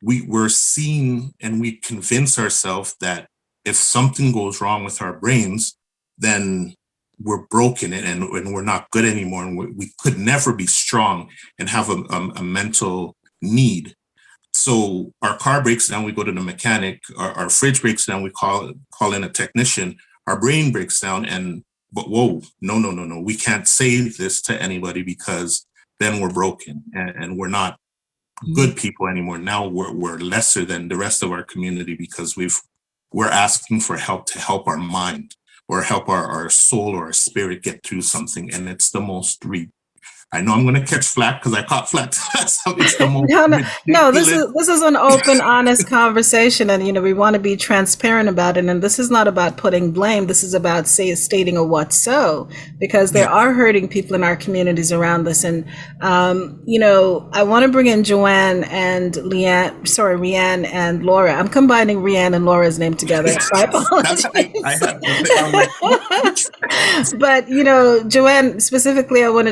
We're seen and we convince ourselves that if something goes wrong with our brains, then we're broken and we're not good anymore. And we could never be strong and have a mental need. So our car breaks down, we go to the mechanic. Our fridge breaks down, we call in a technician. Our brain breaks down, but whoa, no. We can't say this to anybody because then we're broken and we're not good people anymore. Now we're lesser than the rest of our community because we're asking for help to help our mind or help our soul or our spirit get through something. And it's the most I know I'm going to catch flack because I caught flack. So it's the most no. This is an open, honest conversation, and we want to be transparent about it. And this is not about putting blame. This is about stating a what's so, because there are hurting people in our communities around this. And I want to bring in Joanne and Raeann and Laura. I'm combining Raeann and Laura's name together. So I apologize. But Joanne specifically, I want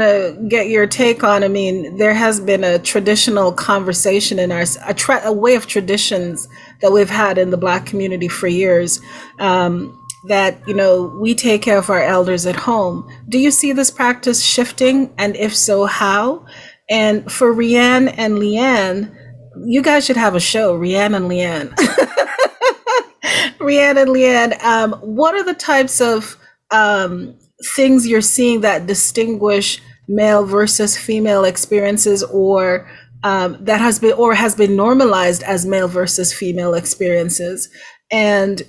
to get your take on. I mean, there has been a traditional conversation in a way of traditions that we've had in the Black community for years, that we take care of our elders at home. Do you see this practice shifting, and if so, how? And for Raeann and Leanne, you guys should have a show, Raeann and Leanne. Raeann and Leanne, what are the types of things you're seeing that distinguish male versus female experiences, or that has been normalized as male versus female experiences? And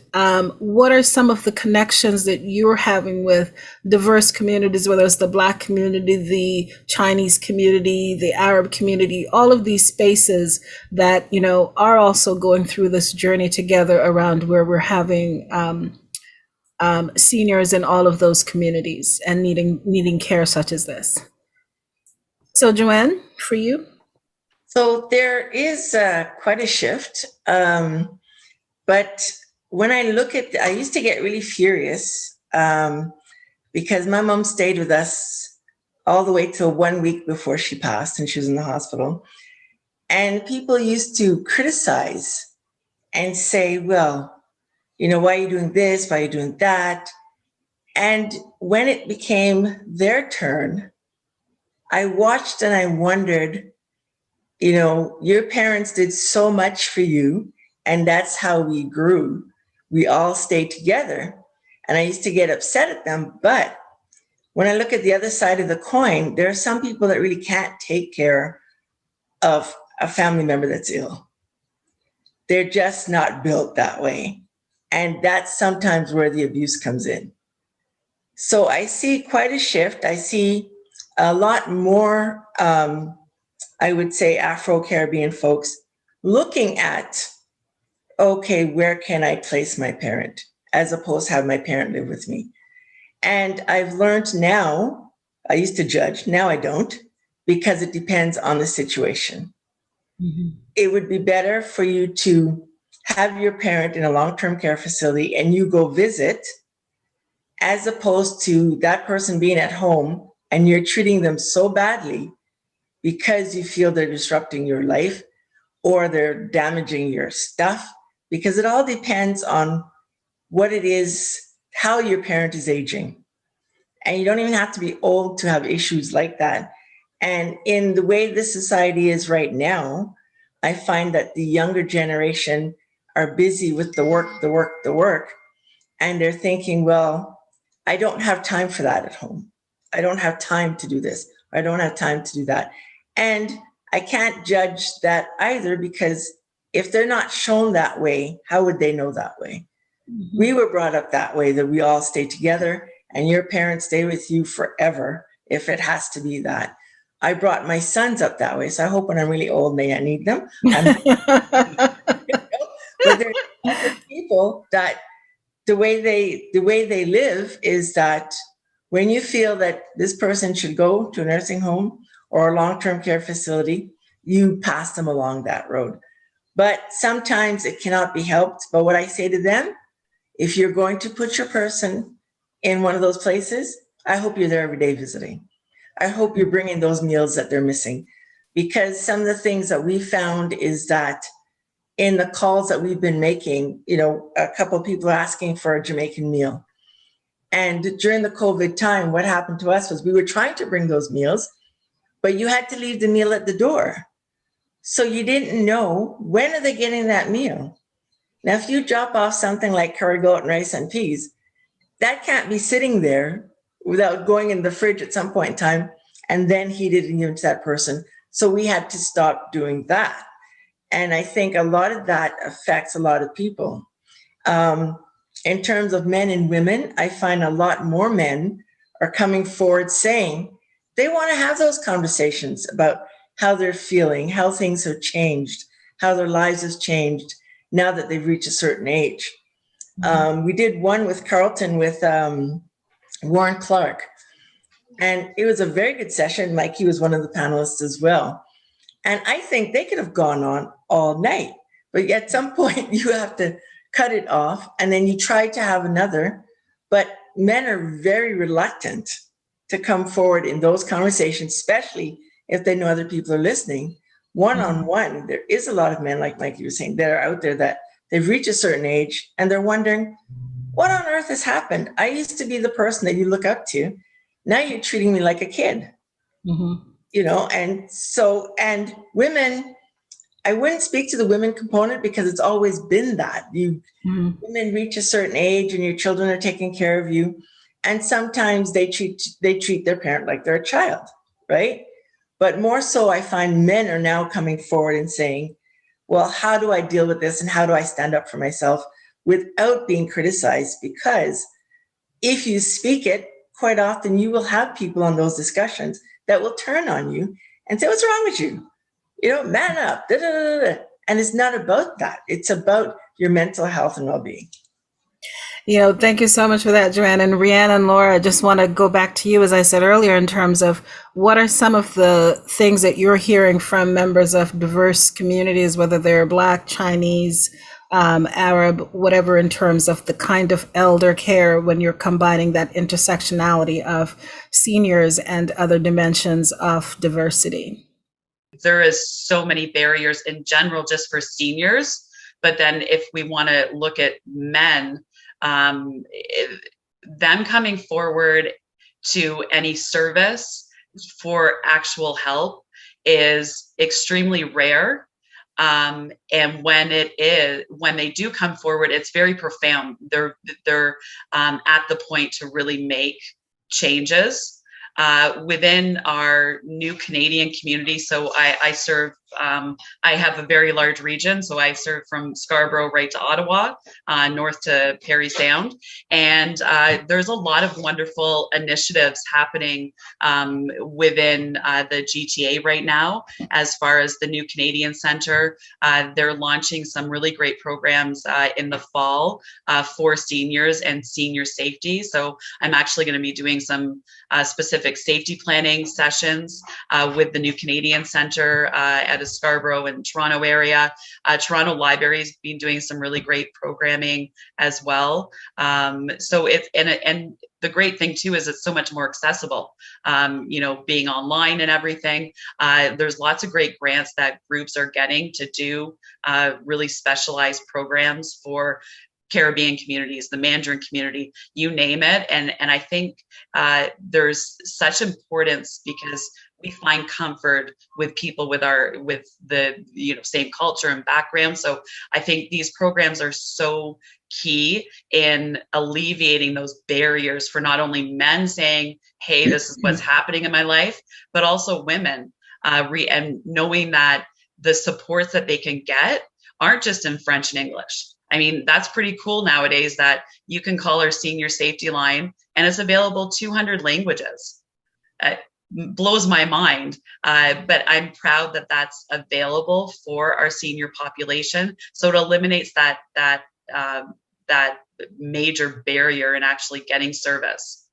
what are some of the connections that you're having with diverse communities, whether it's the Black community, the Chinese community, the Arab community, all of these spaces that, are also going through this journey together around where we're having seniors in all of those communities and needing care such as this? So Joanne, for you? So there is quite a shift. But when I I used to get really furious because my mom stayed with us all the way till 1 week before she passed, and she was in the hospital. And people used to criticize and say, well, why are you doing this? Why are you doing that? And when it became their turn, I watched and I wondered, your parents did so much for you, and that's how we grew. We all stayed together. And I used to get upset at them. But when I look at the other side of the coin, there are some people that really can't take care of a family member that's ill. They're just not built that way. And that's sometimes where the abuse comes in. So I see quite a shift. I see a lot more I would say, Afro-Caribbean folks looking at, okay, where can I place my parent, as opposed to have my parent live with me. And I've learned now, I used to judge, now I don't, because it depends on the situation. Mm-hmm. It would be better for you to have your parent in a long-term care facility and you go visit, as opposed to that person being at home and you're treating them so badly because you feel they're disrupting your life or they're damaging your stuff, because it all depends on what it is, how your parent is aging. And you don't even have to be old to have issues like that. And in the way this society is right now, I find that the younger generation are busy with the work, and they're thinking, well, I don't have time for that at home. I don't have time to do this. I don't have time to do that. And I can't judge that either, because if they're not shown that way, how would they know that way? Mm-hmm. We were brought up that way, that we all stay together and your parents stay with you forever if it has to be that. I brought my sons up that way, so I hope when I'm really old, may I need them. But there are people that the way they live is that when you feel that this person should go to a nursing home or a long-term care facility, you pass them along that road. But sometimes it cannot be helped. But what I say to them, if you're going to put your person in one of those places, I hope you're there every day visiting. I hope you're bringing those meals that they're missing. Because some of the things that we found is that in the calls that we've been making, a couple of people are asking for a Jamaican meal. And during the COVID time, what happened to us was we were trying to bring those meals, but you had to leave the meal at the door. So you didn't know, when are they getting that meal? Now, if you drop off something like curry goat and rice and peas, that can't be sitting there without going in the fridge at some point in time and then heated and given to that person. So we had to stop doing that. And I think a lot of that affects a lot of people. In terms of men and women, I find a lot more men are coming forward saying they want to have those conversations about how they're feeling, how things have changed, how their lives has changed now that they've reached a certain age. We did one with Carlton with Warren Clark, and it was a very good session. Mikey was one of the panelists as well. And I think they could have gone on all night, but at some point you have to cut it off, and then you try to have another. But men are very reluctant to come forward in those conversations, especially if they know other people are listening. One-on-one, there is a lot of men, like Mikey was saying, that are out there that they've reached a certain age and they're wondering, what on earth has happened? I used to be the person that you look up to. Now you're treating me like a kid. Mm-hmm. And women, I wouldn't speak to the women component because it's always been that. Women reach a certain age and your children are taking care of you. And sometimes they treat their parent like they're a child, right? But more so, I find men are now coming forward and saying, well, how do I deal with this and how do I stand up for myself without being criticized? Because if you speak it, quite often you will have people on those discussions that will turn on you and say, what's wrong with you? Man up. Da, da, da, da. And it's not about that. It's about your mental health and well-being. Thank you so much for that, Joanne. And Raeann and Laura, I just want to go back to you, as I said earlier, in terms of what are some of the things that you're hearing from members of diverse communities, whether they're Black, Chinese, Arab, whatever, in terms of the kind of elder care when you're combining that intersectionality of seniors and other dimensions of diversity? There is so many barriers in general just for seniors, but then if we want to look at men, them coming forward to any service for actual help is extremely rare. And when they do come forward, it's very profound. They're at the point to really make changes within our new Canadian community. So I serve I have a very large region, so I serve from Scarborough right to Ottawa, north to Parry Sound, and there's a lot of wonderful initiatives happening within the GTA right now. As far as the new Canadian Centre, they're launching some really great programs in the fall for seniors and senior safety. So I'm actually going to be doing some specific safety planning sessions with the new Canadian Centre at a Scarborough and Toronto area. Toronto Library's been doing some really great programming as well. So it's and the great thing too is it's so much more accessible. You know, being online and everything. There's lots of great grants that groups are getting to do really specialized programs for Caribbean communities, the Mandarin community, you name it. And I think there's such importance because we find comfort with people with the same culture and background. So I think these programs are so key in alleviating those barriers for not only men saying, hey, this is what's happening in my life, but also women and knowing that the supports that they can get aren't just in French and English. I mean, that's pretty cool nowadays that you can call our senior safety line and it's available 200 languages. Blows my mind, but I'm proud that that's available for our senior population. So it eliminates that major barrier in actually getting service.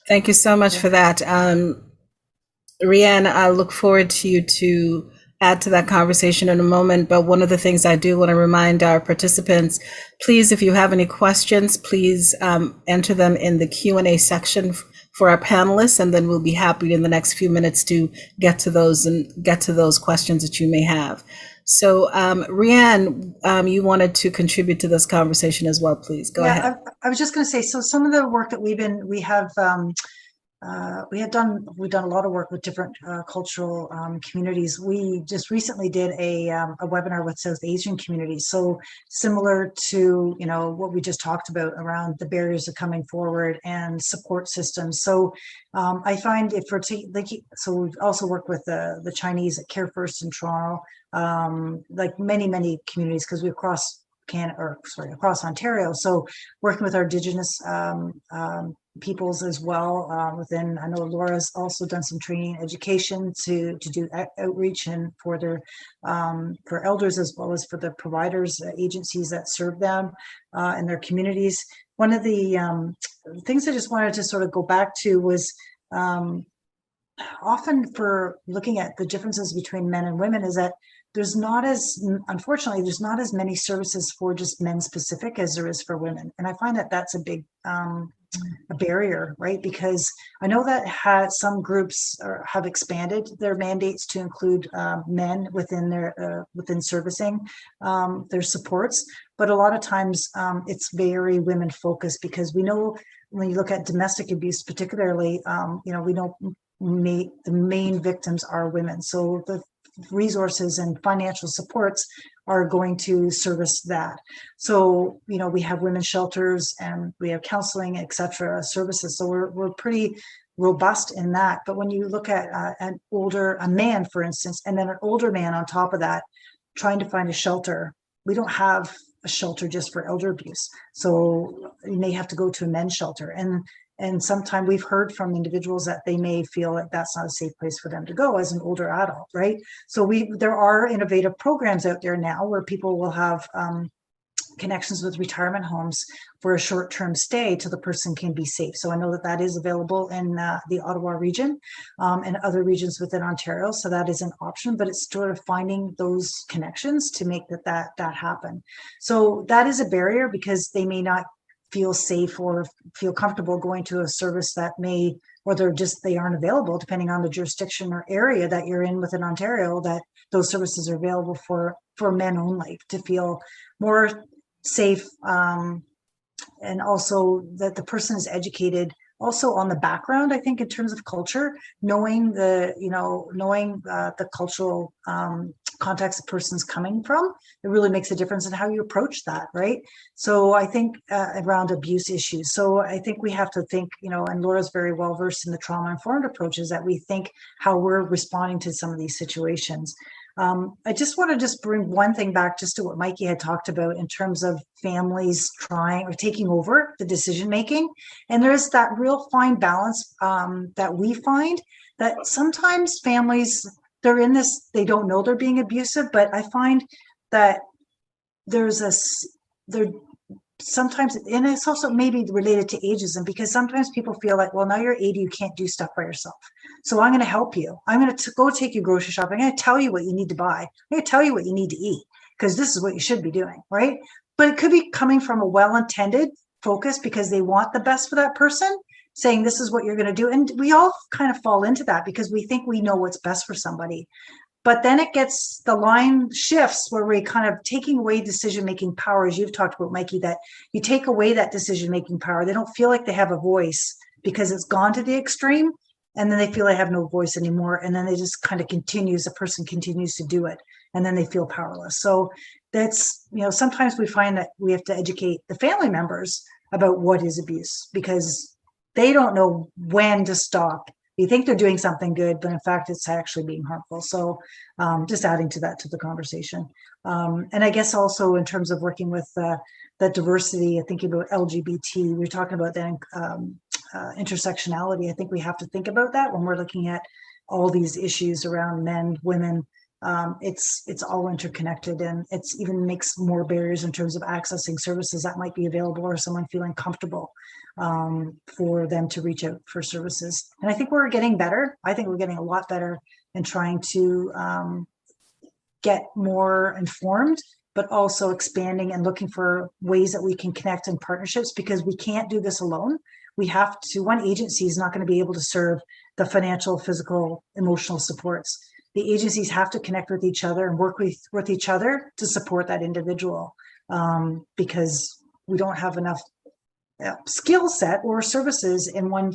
Thank you so much for that. Raeann, I look forward to you to add to that conversation in a moment, but one of the things I do want to remind our participants, please, if you have any questions, please enter them in the Q&A section for our panelists, and then we'll be happy in the next few minutes to get to those questions that you may have. So Raeann, you wanted to contribute to this conversation as well, please. Go ahead. I was just going to say, so some of the work that we've done a lot of work with different cultural communities. We just recently did a webinar with South Asian communities. So similar to, what we just talked about around the barriers of coming forward and support systems. So I find so we've also worked with the Chinese at Care First in Toronto, like many communities, because we're across Ontario. So working with our Indigenous peoples as well. I know Laura's also done some training and education to do outreach and for their for elders as well as for the providers, agencies that serve them in their communities. One of the things I just wanted to sort of go back to was often for looking at the differences between men and women is that unfortunately, there's not as many services for just men specific as there is for women. And I find that that's a big a barrier, right? Because I know that some groups have expanded their mandates to include men within within servicing their supports, but a lot of times it's very women focused, because we know when you look at domestic abuse, particularly, we know the main victims are women. So the resources and financial supports are going to service that. So, we have women's shelters and we have counseling, et cetera, services. So we're pretty robust in that. But when you look at a man, for instance, and then an older man on top of that, trying to find a shelter, we don't have a shelter just for elder abuse. So you may have to go to a men's shelter. And sometimes we've heard from individuals that they may feel that that's not a safe place for them to go as an older adult, right? So there are innovative programs out there now where people will have connections with retirement homes for a short-term stay till the person can be safe. So I know that is available in the Ottawa region and other regions within Ontario. So that is an option, but it's sort of finding those connections to make that happen. So that is a barrier, because they may not feel safe or feel comfortable going to a service that they aren't available, depending on the jurisdiction or area that you're in within Ontario, that those services are available for men only, to feel more safe, and also that the person is educated also on the background, I think, in terms of culture, knowing the cultural context the person's coming from, it really makes a difference in how you approach that, right? So I think around abuse issues. So I think we have to think, and Laura's very well versed in the trauma-informed approaches, that we think how we're responding to some of these situations. I just want to just bring one thing back just to what Mikey had talked about in terms of families trying or taking over the decision making. And there's that real fine balance that we find that sometimes families, they're in this, they don't know they're being abusive, but I find that there's sometimes, and it's also maybe related to ageism, because sometimes people feel like, well, now you're 80, you can't do stuff by yourself. So I'm going to help you. I'm going to go take you grocery shopping. I'm going to tell you what you need to buy. I'm going to tell you what you need to eat, because this is what you should be doing, right? But it could be coming from a well-intended focus because they want the best for that person, saying this is what you're going to do. And we all kind of fall into that because we think we know what's best for somebody. But then it gets, the line shifts where we're kind of taking away decision-making power, as you've talked about, Mikey, that you take away that decision-making power. They don't feel like they have a voice because it's gone to the extreme, and then they feel they have no voice anymore. And then they just kind of continues, the person continues to do it, and then they feel powerless. So that's, sometimes we find that we have to educate the family members about what is abuse, because they don't know when to stop. You think they're doing something good, but in fact, it's actually being harmful. So just adding to that, to the conversation. And I guess also in terms of working with that diversity, thinking about LGBT, we're talking about then intersectionality. I think we have to think about that when we're looking at all these issues around men, women. It's all interconnected, and it's even makes more barriers in terms of accessing services that might be available, or someone feeling comfortable for them to reach out for services. And I think we're getting better. I think we're getting a lot better in trying to get more informed, but also expanding and looking for ways that we can connect in partnerships, because we can't do this alone. We have to, one agency is not going to be able to serve the financial, physical, emotional supports. The agencies have to connect with each other and work with each other to support that individual, because we don't have enough skill set or services in one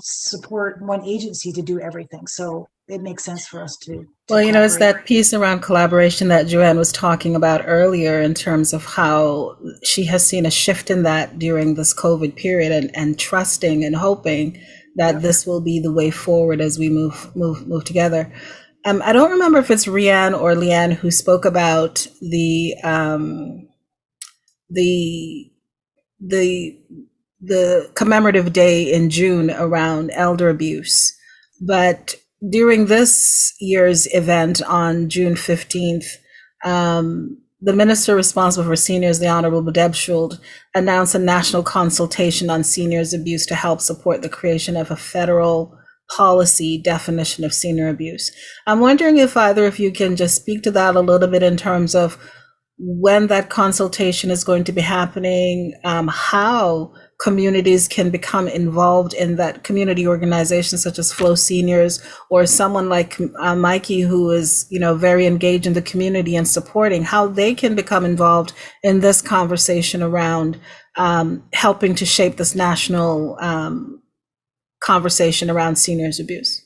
agency to do everything. So it makes sense for us to well, it's collaborate. that piece around collaboration that Joanne was talking about earlier, in terms of how she has seen a shift in that during this COVID period, and trusting and hoping that this will be the way forward as we move together. I don't remember if it's Raeann or Leanne who spoke about the commemorative day in June around elder abuse, but during this year's event on June 15th, the minister responsible for seniors, the Honorable Deb Schuld, announced a national consultation on seniors abuse to help support the creation of a federal policy definition of senior abuse. I'm wondering if either of you can just speak to that a little bit in terms of when that consultation is going to be happening, how communities can become involved in that, community organizations such as Flow Seniors, or someone like Mikey, who is very engaged in the community and supporting, how they can become involved in this conversation around helping to shape this national conversation around seniors abuse.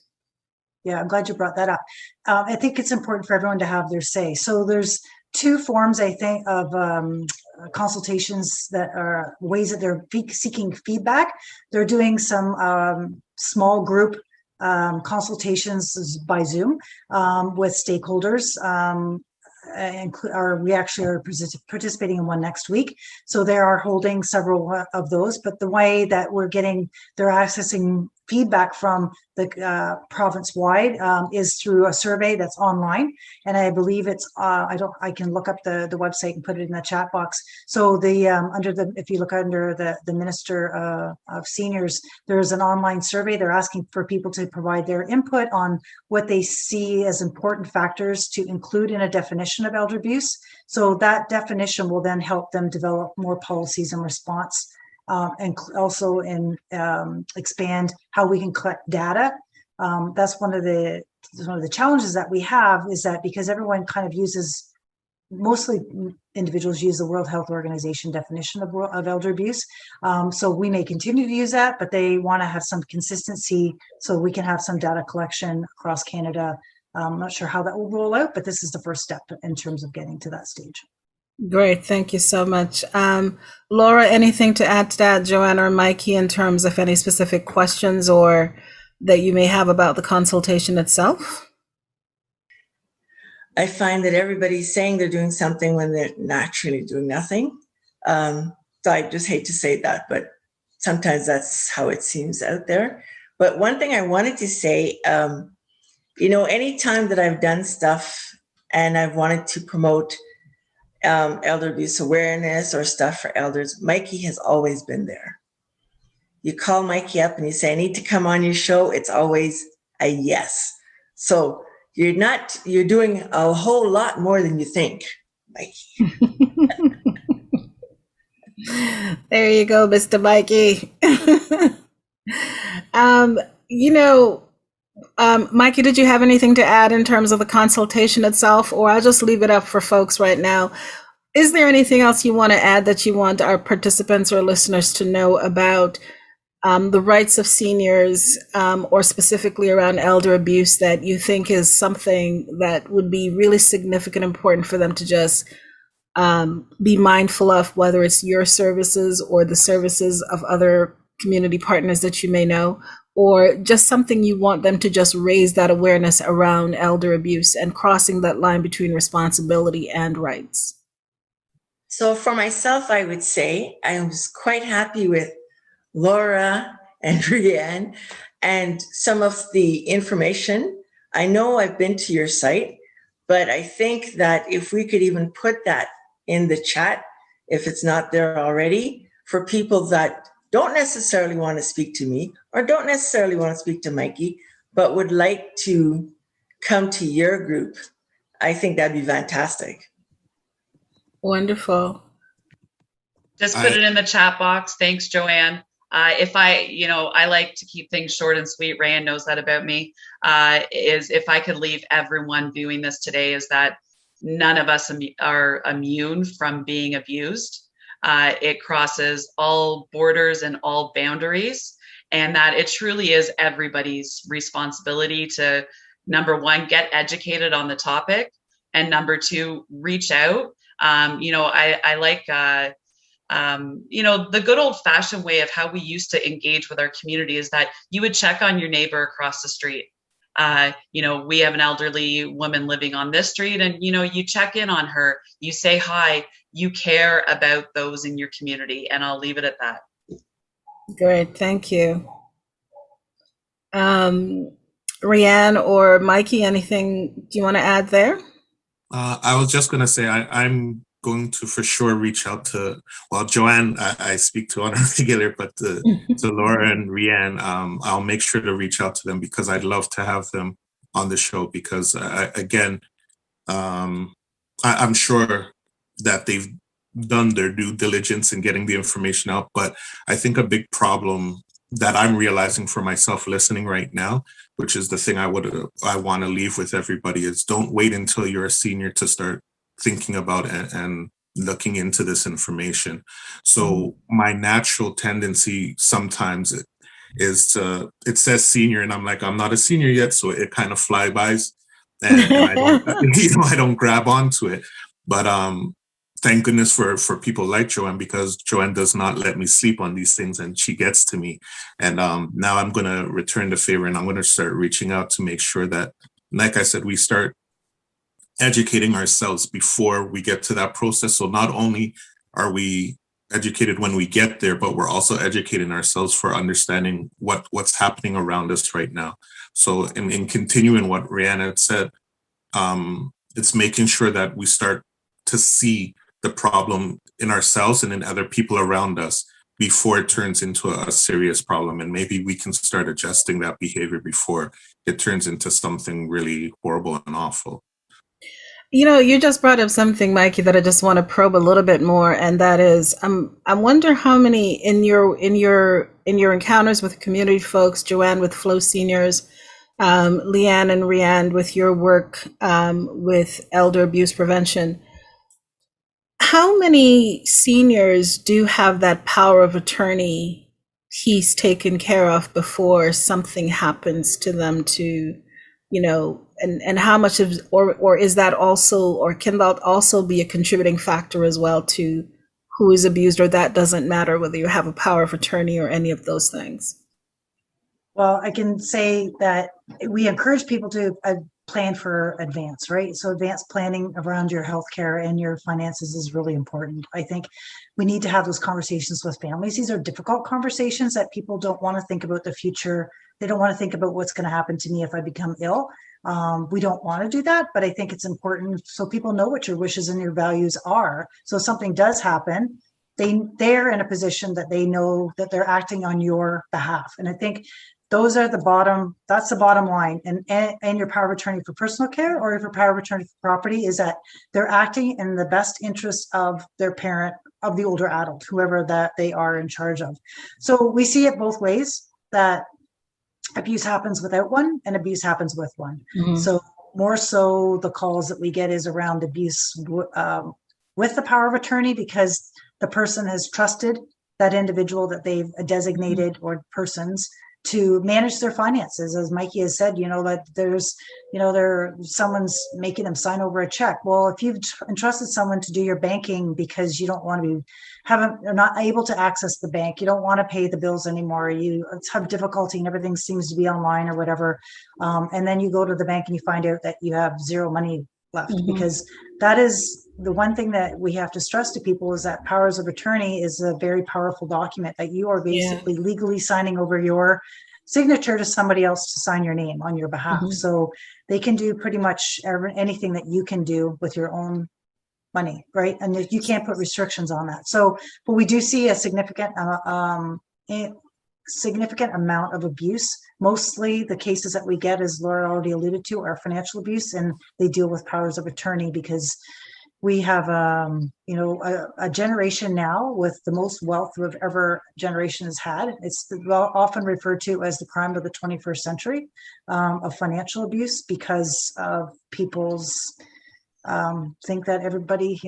Yeah, I'm glad you brought that up. I think it's important for everyone to have their say. So there's two forms, I think, of consultations that are ways that they're seeking feedback. They're doing some small group consultations by Zoom with stakeholders. We actually are participating in one next week. So they are holding several of those, but the way that they're accessing feedback from the province-wide is through a survey that's online, and I believe it's I can look up the website and put it in the chat box. So if you look under the Minister of Seniors, there's an online survey. They're asking for people to provide their input on what they see as important factors to include in a definition of elder abuse. So that definition will then help them develop more policies in response. And also expand how we can collect data. That's one of the challenges that we have, is that because everyone kind of mostly individuals use the World Health Organization definition of elder abuse. So we may continue to use that, but they want to have some consistency so we can have some data collection across Canada. I'm not sure how that will roll out, but this is the first step in terms of getting to that stage. Great, thank you so much. Laura, anything to add to that, Joanne or Mikey, in terms of any specific questions or that you may have about the consultation itself? I find that everybody's saying they're doing something when they're naturally doing nothing. So I just hate to say that, but sometimes that's how it seems out there. But one thing I wanted to say, anytime that I've done stuff and I've wanted to promote elder abuse awareness or stuff for elders, Mikey has always been there. You call Mikey up and you say, I need to come on your show. It's always a yes. So you're doing a whole lot more than you think, Mikey. There you go, Mr. Mikey. Mikey, did you have anything to add in terms of the consultation itself, or I'll just leave it up for folks right now? Is there anything else you want to add that you want our participants or listeners to know about the rights of seniors, or specifically around elder abuse, that you think is something that would be really significant, important for them to just be mindful of, whether it's your services or the services of other community partners that you may know, or just something you want them to just raise that awareness around elder abuse and crossing that line between responsibility and rights? So for myself, I would say I was quite happy with Laura and Raeann and some of the information. I know I've been to your site, but I think that if we could even put that in the chat, if it's not there already, for people that don't necessarily want to speak to me or don't necessarily want to speak to Mikey, but would like to come to your group, I think that'd be fantastic. Wonderful. Just put it in the chat box. Thanks, Joanne. I like to keep things short and sweet. Raeann knows that about me. Is if I could leave everyone viewing this today, is that none of us are immune from being abused. It crosses all borders and all boundaries, and that it truly is everybody's responsibility to, number one, get educated on the topic, and number two, reach out. I like, the good old fashioned way of how we used to engage with our community is that you would check on your neighbor across the street. We have an elderly woman living on this street, and, you check in on her, you say hi, you care about those in your community, and I'll leave it at that. Great, thank you. Raeann or Mikey, anything do you want to add there? I was just going to say I'm going to for sure reach out to, Joanne, I speak to on a regular, but to Laura and Raeann, I'll make sure to reach out to them, because I'd love to have them on the show, because I'm sure that they've done their due diligence in getting the information out. But I think a big problem that I'm realizing for myself listening right now, which is the thing I want to leave with everybody, is don't wait until you're a senior to start thinking about and looking into this information. So my natural tendency sometimes is it says senior, and I'm like, I'm not a senior yet, so it kind of flybys, and I don't, I don't grab onto it. But thank goodness for people like Joanne, because Joanne does not let me sleep on these things, and she gets to me. And now I'm going to return the favor, and I'm going to start reaching out to make sure that, like I said, we start educating ourselves before we get to that process. So not only are we educated when we get there, but we're also educating ourselves for understanding what's happening around us right now. So in continuing what Raeann had said, it's making sure that we start to see the problem in ourselves and in other people around us before it turns into a serious problem. And maybe we can start adjusting that behavior before it turns into something really horrible and awful. You just brought up something, Mikey, that I just want to probe a little bit more, and that is, I wonder how many in your encounters with community folks, Joanne with Flow Seniors, Leanne and Raeann with your work with elder abuse prevention, how many seniors do have that power of attorney piece taken care of before something happens to them to, and how much of, or is that also, or can that also be a contributing factor as well to who is abused, or that doesn't matter whether you have a power of attorney or any of those things? Well, I can say that we encourage people to plan for advance, right? So advanced planning around your healthcare and your finances is really important. I think we need to have those conversations with families. These are difficult conversations that people don't want to think about the future. They don't want to think about what's going to happen to me if I become ill. We don't want to do that, but I think it's important so people know what your wishes and your values are. So if something does happen, they're in a position that they know that they're acting on your behalf. And I think that's the bottom line. And your power of attorney for personal care or your power of attorney for property is that they're acting in the best interest of their parent, of the older adult, whoever that they are in charge of. So we see it both ways, that abuse happens without one and abuse happens with one. Mhm. So more so the calls that we get is around abuse with the power of attorney, because the person has trusted that individual that they've designated or persons to manage their finances. As Mikey has said, that there's, someone's making them sign over a check. Well, if you've entrusted someone to do your banking because you don't want to you're not able to access the bank, you don't want to pay the bills anymore, you have difficulty and everything seems to be online or whatever, and then you go to the bank and you find out that you have zero money left, because that is the one thing that we have to stress to people, is that powers of attorney is a very powerful document that you are basically legally signing over your signature to somebody else to sign your name on your behalf. So they can do pretty much anything that you can do with your own money, right? And you can't put restrictions on that. So, but we do see a significant amount of abuse. Mostly the cases that we get, as Laura already alluded to, are financial abuse, and they deal with powers of attorney, because we have a generation now with the most wealth we've ever generation has had. It's often referred to as the crime of the 21st century, of financial abuse, because of people's think that everybody,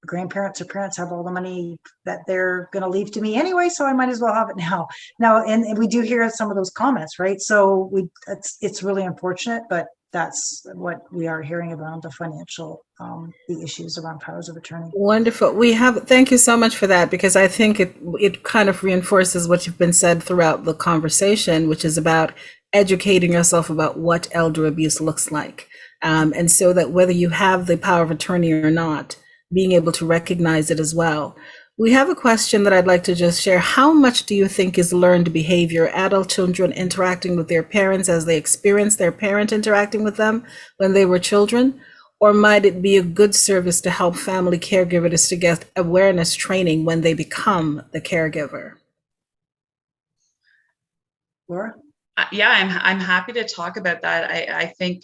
grandparents or parents have all the money that they're going to leave to me anyway, so I might as well have it now. And we do hear some of those comments, right? So it's really unfortunate, but that's what we are hearing around the financial, the issues around powers of attorney. Wonderful. Thank you so much for that, because I think it kind of reinforces what you've been said throughout the conversation, which is about educating yourself about what elder abuse looks like. And so that whether you have the power of attorney or not, being able to recognize it as well. We have a question that I'd like to just share. How much do you think is learned behavior, adult children interacting with their parents as they experience their parent interacting with them when they were children? Or might it be a good service to help family caregivers to get awareness training when they become the caregiver? Laura? Yeah, I'm happy to talk about that. I think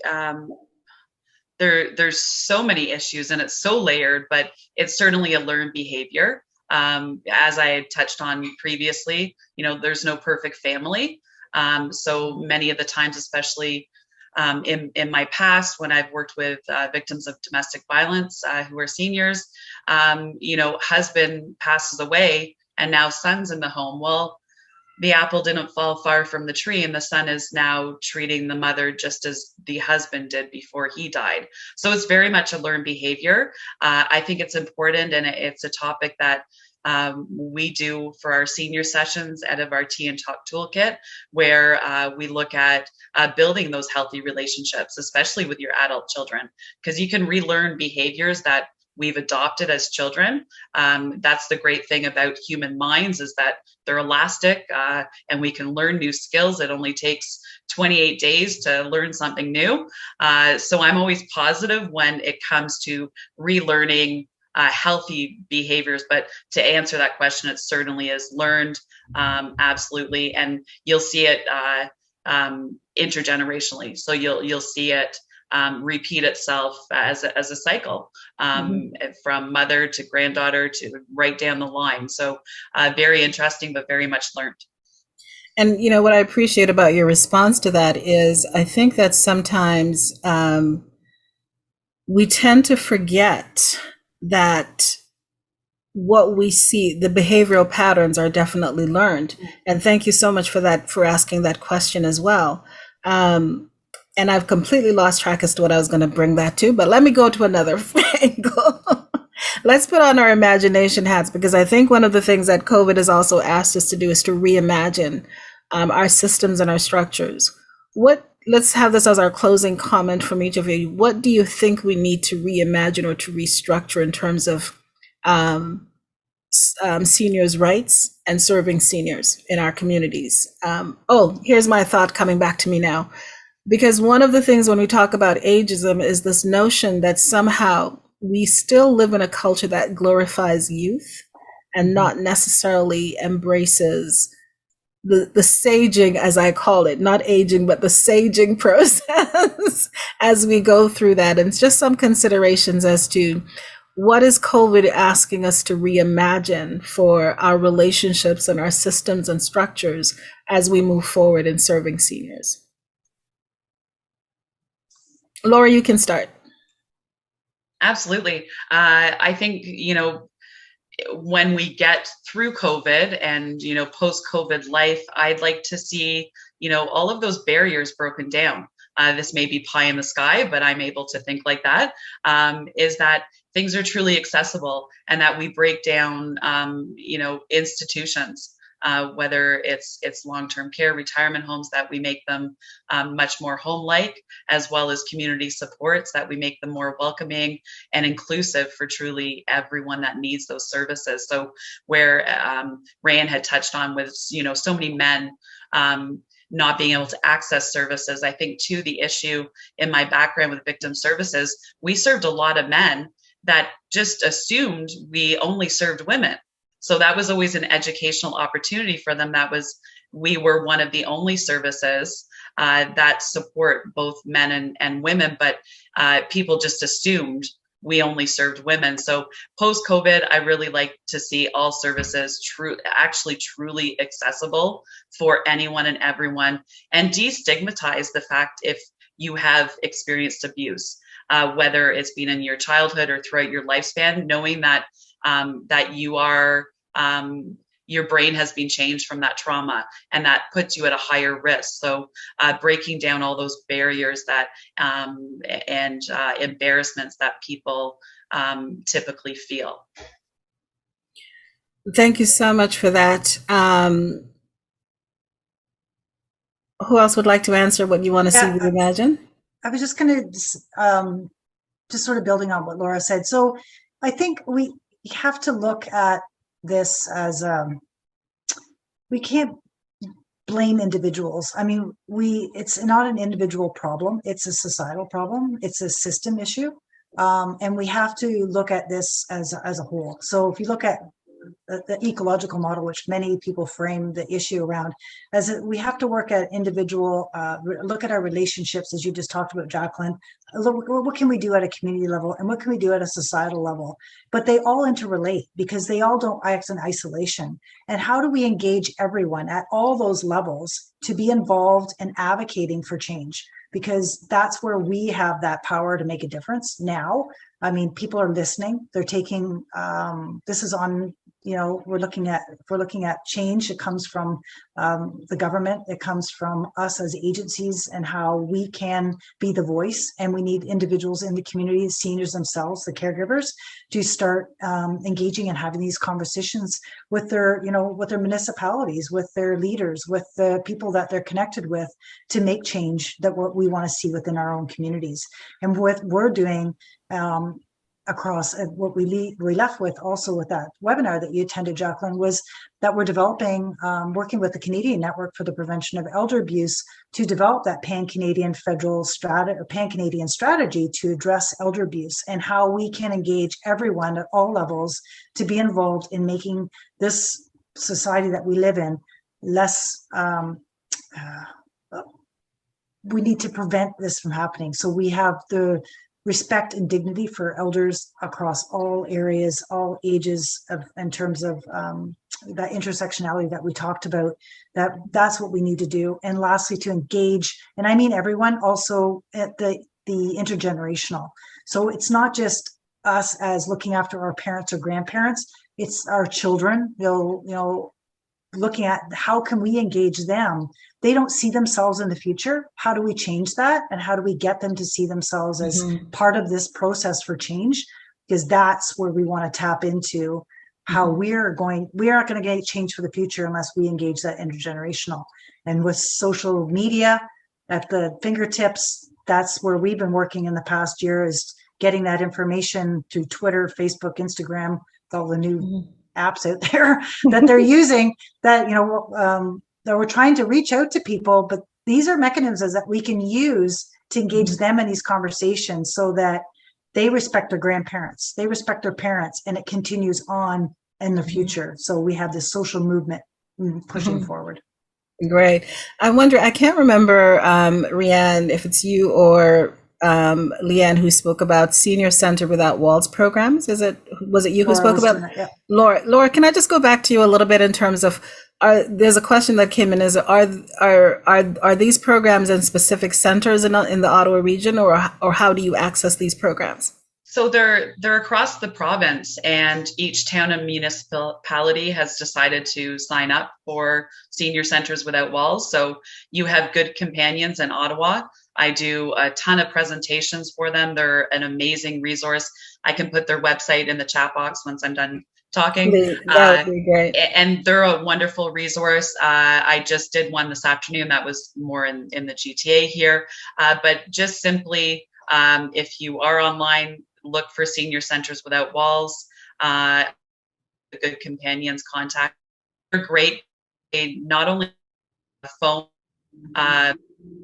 there's so many issues and it's so layered, but it's certainly a learned behavior. As I had touched on previously, there's no perfect family. So many of the times, especially in my past, when I've worked with victims of domestic violence who are seniors, husband passes away and now son's in the home. Well, the apple didn't fall far from the tree, and the son is now treating the mother just as the husband did before he died. So it's very much a learned behavior. I think it's important, and it's a topic that we do for our senior sessions out of our Tea and Talk toolkit, where we look at building those healthy relationships, especially with your adult children, because you can relearn behaviors that we've adopted as children. That's the great thing about human minds, is that they're elastic and we can learn new skills. It only takes 28 days to learn something new. So I'm always positive when it comes to relearning healthy behaviors. But to answer that question, it certainly is learned, absolutely. And you'll see it intergenerationally. So you'll see it repeat itself as a cycle, from mother to granddaughter to right down the line. So very interesting, but very much learned. And what I appreciate about your response to that is, I think that sometimes we tend to forget that what we see, the behavioral patterns, are definitely learned. And thank you so much for that, for asking that question as well. And I've completely lost track as to what I was going to bring that to, but let me go to another angle. Let's put on our imagination hats, because I think one of the things that COVID has also asked us to do is to reimagine our systems and our structures. What let's have this as our closing comment from each of you. What do you think we need to reimagine or to restructure in terms of seniors' rights and serving seniors in our communities? Here's my thought coming back to me now. Because one of the things when we talk about ageism is this notion that somehow we still live in a culture that glorifies youth and not necessarily embraces the saging, as I call it, not aging, but the saging process as we go through that. And it's just some considerations as to what is COVID asking us to reimagine for our relationships and our systems and structures as we move forward in serving seniors. Laura, you can start. Absolutely. I think, when we get through COVID and, post-COVID life, I'd like to see, all of those barriers broken down. This may be pie in the sky, but I'm able to think like that. Is that things are truly accessible and that we break down, institutions, whether it's long-term care, retirement homes, that we make them much more home-like, as well as community supports, that we make them more welcoming and inclusive for truly everyone that needs those services. So where Raeann had touched on with, so many men not being able to access services, I think too, the issue in my background with victim services, we served a lot of men that just assumed we only served women. So that was always an educational opportunity for them. We were one of the only services that support both men and women, but people just assumed we only served women. So post-COVID, I really like to see all services truly accessible for anyone and everyone, and destigmatize the fact if you have experienced abuse, whether it's been in your childhood or throughout your lifespan, knowing that that you are your brain has been changed from that trauma, and that puts you at a higher risk. So breaking down all those barriers that and embarrassments that people typically feel. Thank you so much for that. Who else would like to answer what you want to see reimagined? I was just going to just sort of building on what Laura said. So I think we have to look at this as we can't blame individuals. I mean, it's not an individual problem, it's a societal problem, it's a system issue, and we have to look at this as a whole. So if you look at the ecological model, which many people frame the issue around, we have to work at individual, look at our relationships, as you just talked about, Jacqueline. What can we do at a community level, and what can we do at a societal level? But they all interrelate because they all don't act in isolation. And how do we engage everyone at all those levels to be involved and advocating for change? Because that's where we have that power to make a difference now. I mean, people are listening. They're taking, this is on, we're looking at change. It comes from the government. It comes from us as agencies and how we can be the voice. And we need individuals in the community, seniors themselves, the caregivers, to start engaging and having these conversations with their municipalities, with their leaders, with the people that they're connected with, to make change that what we want to see within our own communities. And what we're doing across what we left with also with that webinar that you attended, Jacqueline, was that we're developing, working with the Canadian Network for the Prevention of Elder Abuse, to develop that pan-Canadian pan-Canadian strategy to address elder abuse, and how we can engage everyone at all levels to be involved in making this society that we live in less, we need to prevent this from happening. So we have the respect and dignity for elders across all areas, all ages, in terms of that intersectionality that we talked about. That's what we need to do. And lastly, to engage, and I mean everyone, also at the intergenerational. So it's not just us as looking after our parents or grandparents, it's our children. Looking at how can we engage them. They don't see themselves in the future. How do we change that? And how do we get them to see themselves as part of this process for change? Because that's where we want to tap into how we aren't going to get change for the future unless we engage that intergenerational. And with social media, at the fingertips. That's where we've been working in the past year, is getting that information through Twitter, Facebook, Instagram, all the new apps out there that they're using, that, you know, that we're trying to reach out to people, but these are mechanisms that we can use to engage them in these conversations so that they respect their grandparents, they respect their parents, and it continues on in the future. So we have this social movement pushing forward. Great. I wonder, I can't remember, Raeann, if it's you or Leanne who spoke about Senior Center Without Walls programs. Was it you who spoke about that? Yeah. Laura, can I just go back to you a little bit in terms of, there's a question that came in, is are these programs in specific centers in the Ottawa region, or how do you access these programs? So they're across the province, and each town and municipality has decided to sign up for Senior Centers Without Walls. So you have Good Companions in Ottawa. I do a ton of presentations for them. They're an amazing resource. I can put their website in the chat box once I'm done talking. That would be great. And they're a wonderful resource. I just did one this afternoon that was more in the GTA here. But just simply, if you are online, look for Senior Centers Without Walls. Good Companions contact. They're great. They not only phone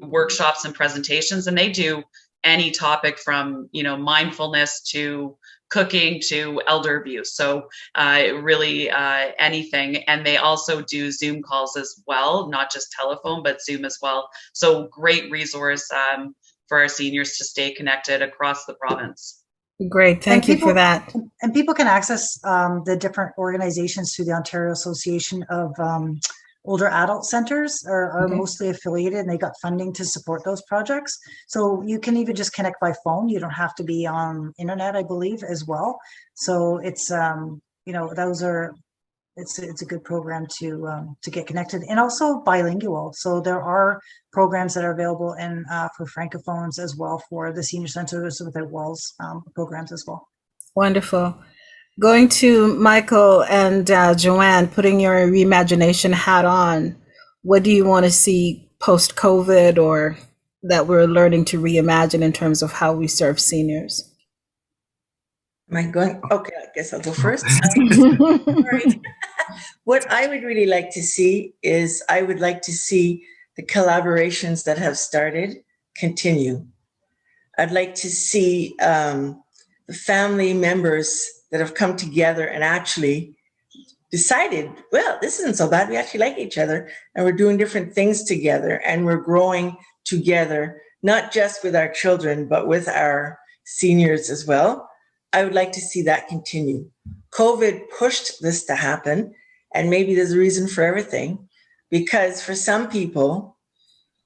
workshops and presentations, and they do any topic from, you know, mindfulness to cooking to elder abuse. So really anything. And they also do Zoom calls as well, not just telephone, but Zoom as well. So great resource for our seniors to stay connected across the province. Great, thank you for that. And people can access the different organizations through the Ontario Association of Older Adult Centers are mostly affiliated, and they got funding to support those projects. So you can even just connect by phone. You don't have to be on internet, I believe, as well. So it's you know, it's a good program to get connected, and also bilingual. So there are programs that are available in for francophones as well, for the Senior Centers Without Walls programs as well. Wonderful. Going to Michael and Joanne, putting your reimagination hat on, what do you want to see post-COVID, or that we're learning to reimagine in terms of how we serve seniors? Am I going? Okay, I guess I'll go first. What I would really like to see is, I would like to see the collaborations that have started continue. I'd like to see the family members that have come together and actually decided, well, this isn't so bad. We actually like each other, and we're doing different things together, and we're growing together, not just with our children, but with our seniors as well. I would like to see that continue. COVID pushed this to happen, and maybe there's a reason for everything, because for some people,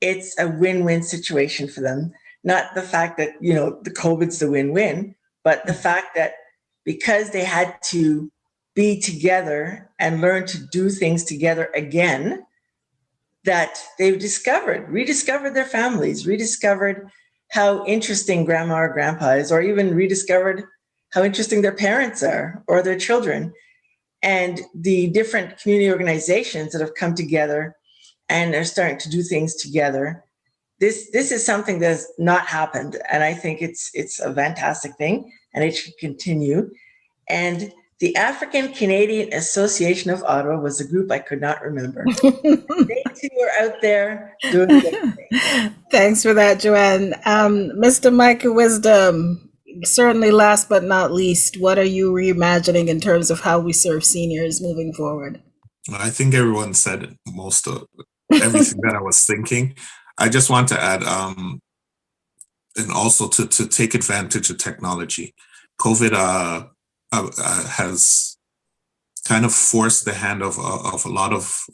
it's a win-win situation for them. Not the fact that, you know, the COVID's the win-win, but the fact that because they had to be together and learn to do things together again, that they've rediscovered their families, rediscovered how interesting grandma or grandpa is, or even rediscovered how interesting their parents are or their children. And the different community organizations that have come together and are starting to do things together. This is something that has not happened. And I think it's a fantastic thing, and it should continue. And the African Canadian Association of Ottawa was a group I could not remember. They too are out there doing good things. Thanks for that, Joanne. Mr. Micah Wisdom, certainly last but not least, what are you reimagining in terms of how we serve seniors moving forward? I think everyone said most of everything that I was thinking. I just want to add, and also to take advantage of technology. COVID has kind of forced the hand of a lot of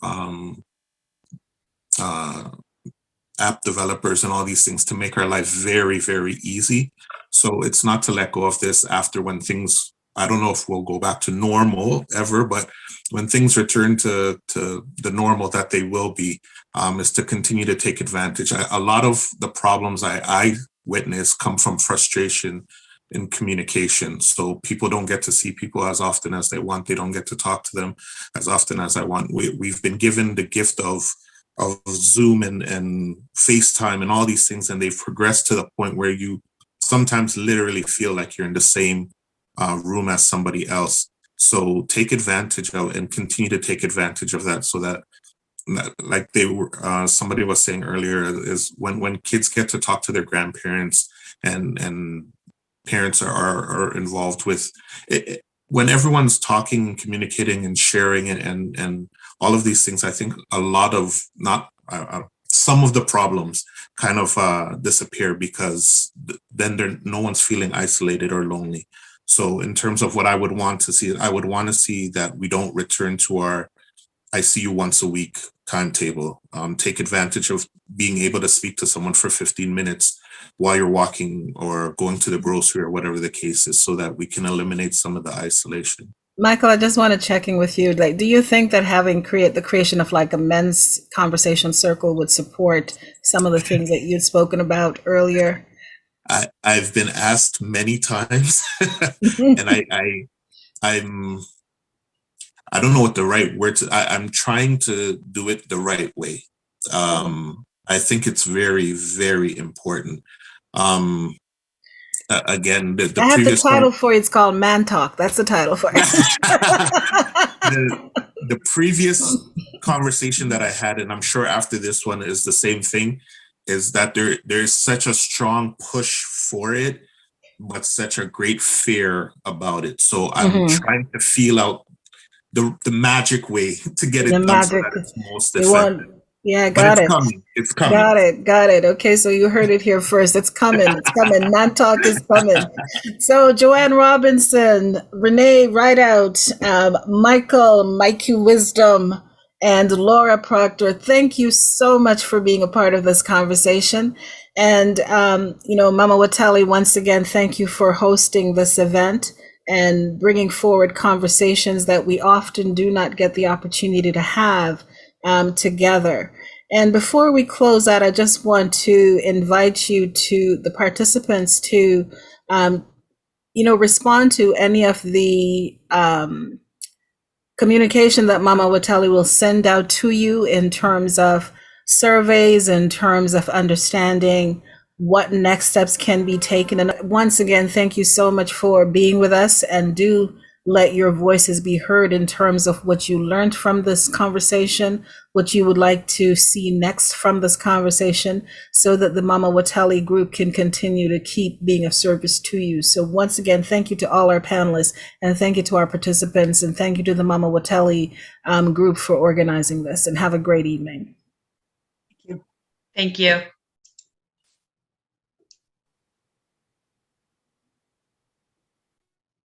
app developers and all these things to make our life very, very easy. So it's not to let go of this after, when things, I don't know if we'll go back to normal ever, but when things return to the normal that they will be, is to continue to take advantage. A lot of the problems I witness come from frustration in communication. So people don't get to see people as often as they want. They don't get to talk to them as often as I want. We've been given the gift of Zoom and FaceTime and all these things, and they've progressed to the point where you sometimes literally feel like you're in the same room as somebody else. So take advantage of and continue to take advantage of that, so that, like they were, somebody was saying earlier, is when kids get to talk to their grandparents and parents are involved with it, when everyone's talking, communicating, and sharing, and all of these things, I think a lot of some of the problems kind of disappear, because then no one's feeling isolated or lonely. So in terms of what I would want to see, I would want to see that we don't return to our I see you once a week timetable. Take advantage of being able to speak to someone for 15 minutes while you're walking or going to the grocery or whatever the case is, so that we can eliminate some of the isolation. Michael, I just want to check in with you. Like, do you think that having the creation of like a men's conversation circle would support some of the things that you'd spoken about earlier? I've been asked many times, and I don't know what the right word to. I'm trying to do it the right way. I think it's very, very important. Again, the I have previous the title for you. It's called Man Talk. That's the title for it. the previous conversation that I had, and I'm sure after this one is the same thing, is that there's such a strong push for it, but such a great fear about it. So I'm trying to feel out the magic way to get it done, so that it's most effective. Yeah, got it. It's coming. Got it. Okay, so you heard it here first. It's coming. Man Talk is coming. So Joanne Robinson, Renee Rideout, Michael, Mikey Wisdom, and Laura Proctor, thank you so much for being a part of this conversation. And, Mama Watali, once again, thank you for hosting this event and bringing forward conversations that we often do not get the opportunity to have together. And before we close out, I just want to invite you to the participants to, respond to any of the communication that Mama Watali will send out to you in terms of surveys, in terms of understanding what next steps can be taken. And once again, thank you so much for being with us, and do let your voices be heard in terms of what you learned from this conversation, what you would like to see next from this conversation, so that the Mama Watali group can continue to keep being of service to you. So once again, thank you to all our panelists, and thank you to our participants, and thank you to the Mama Watali group for organizing this, and have a great evening. Thank you.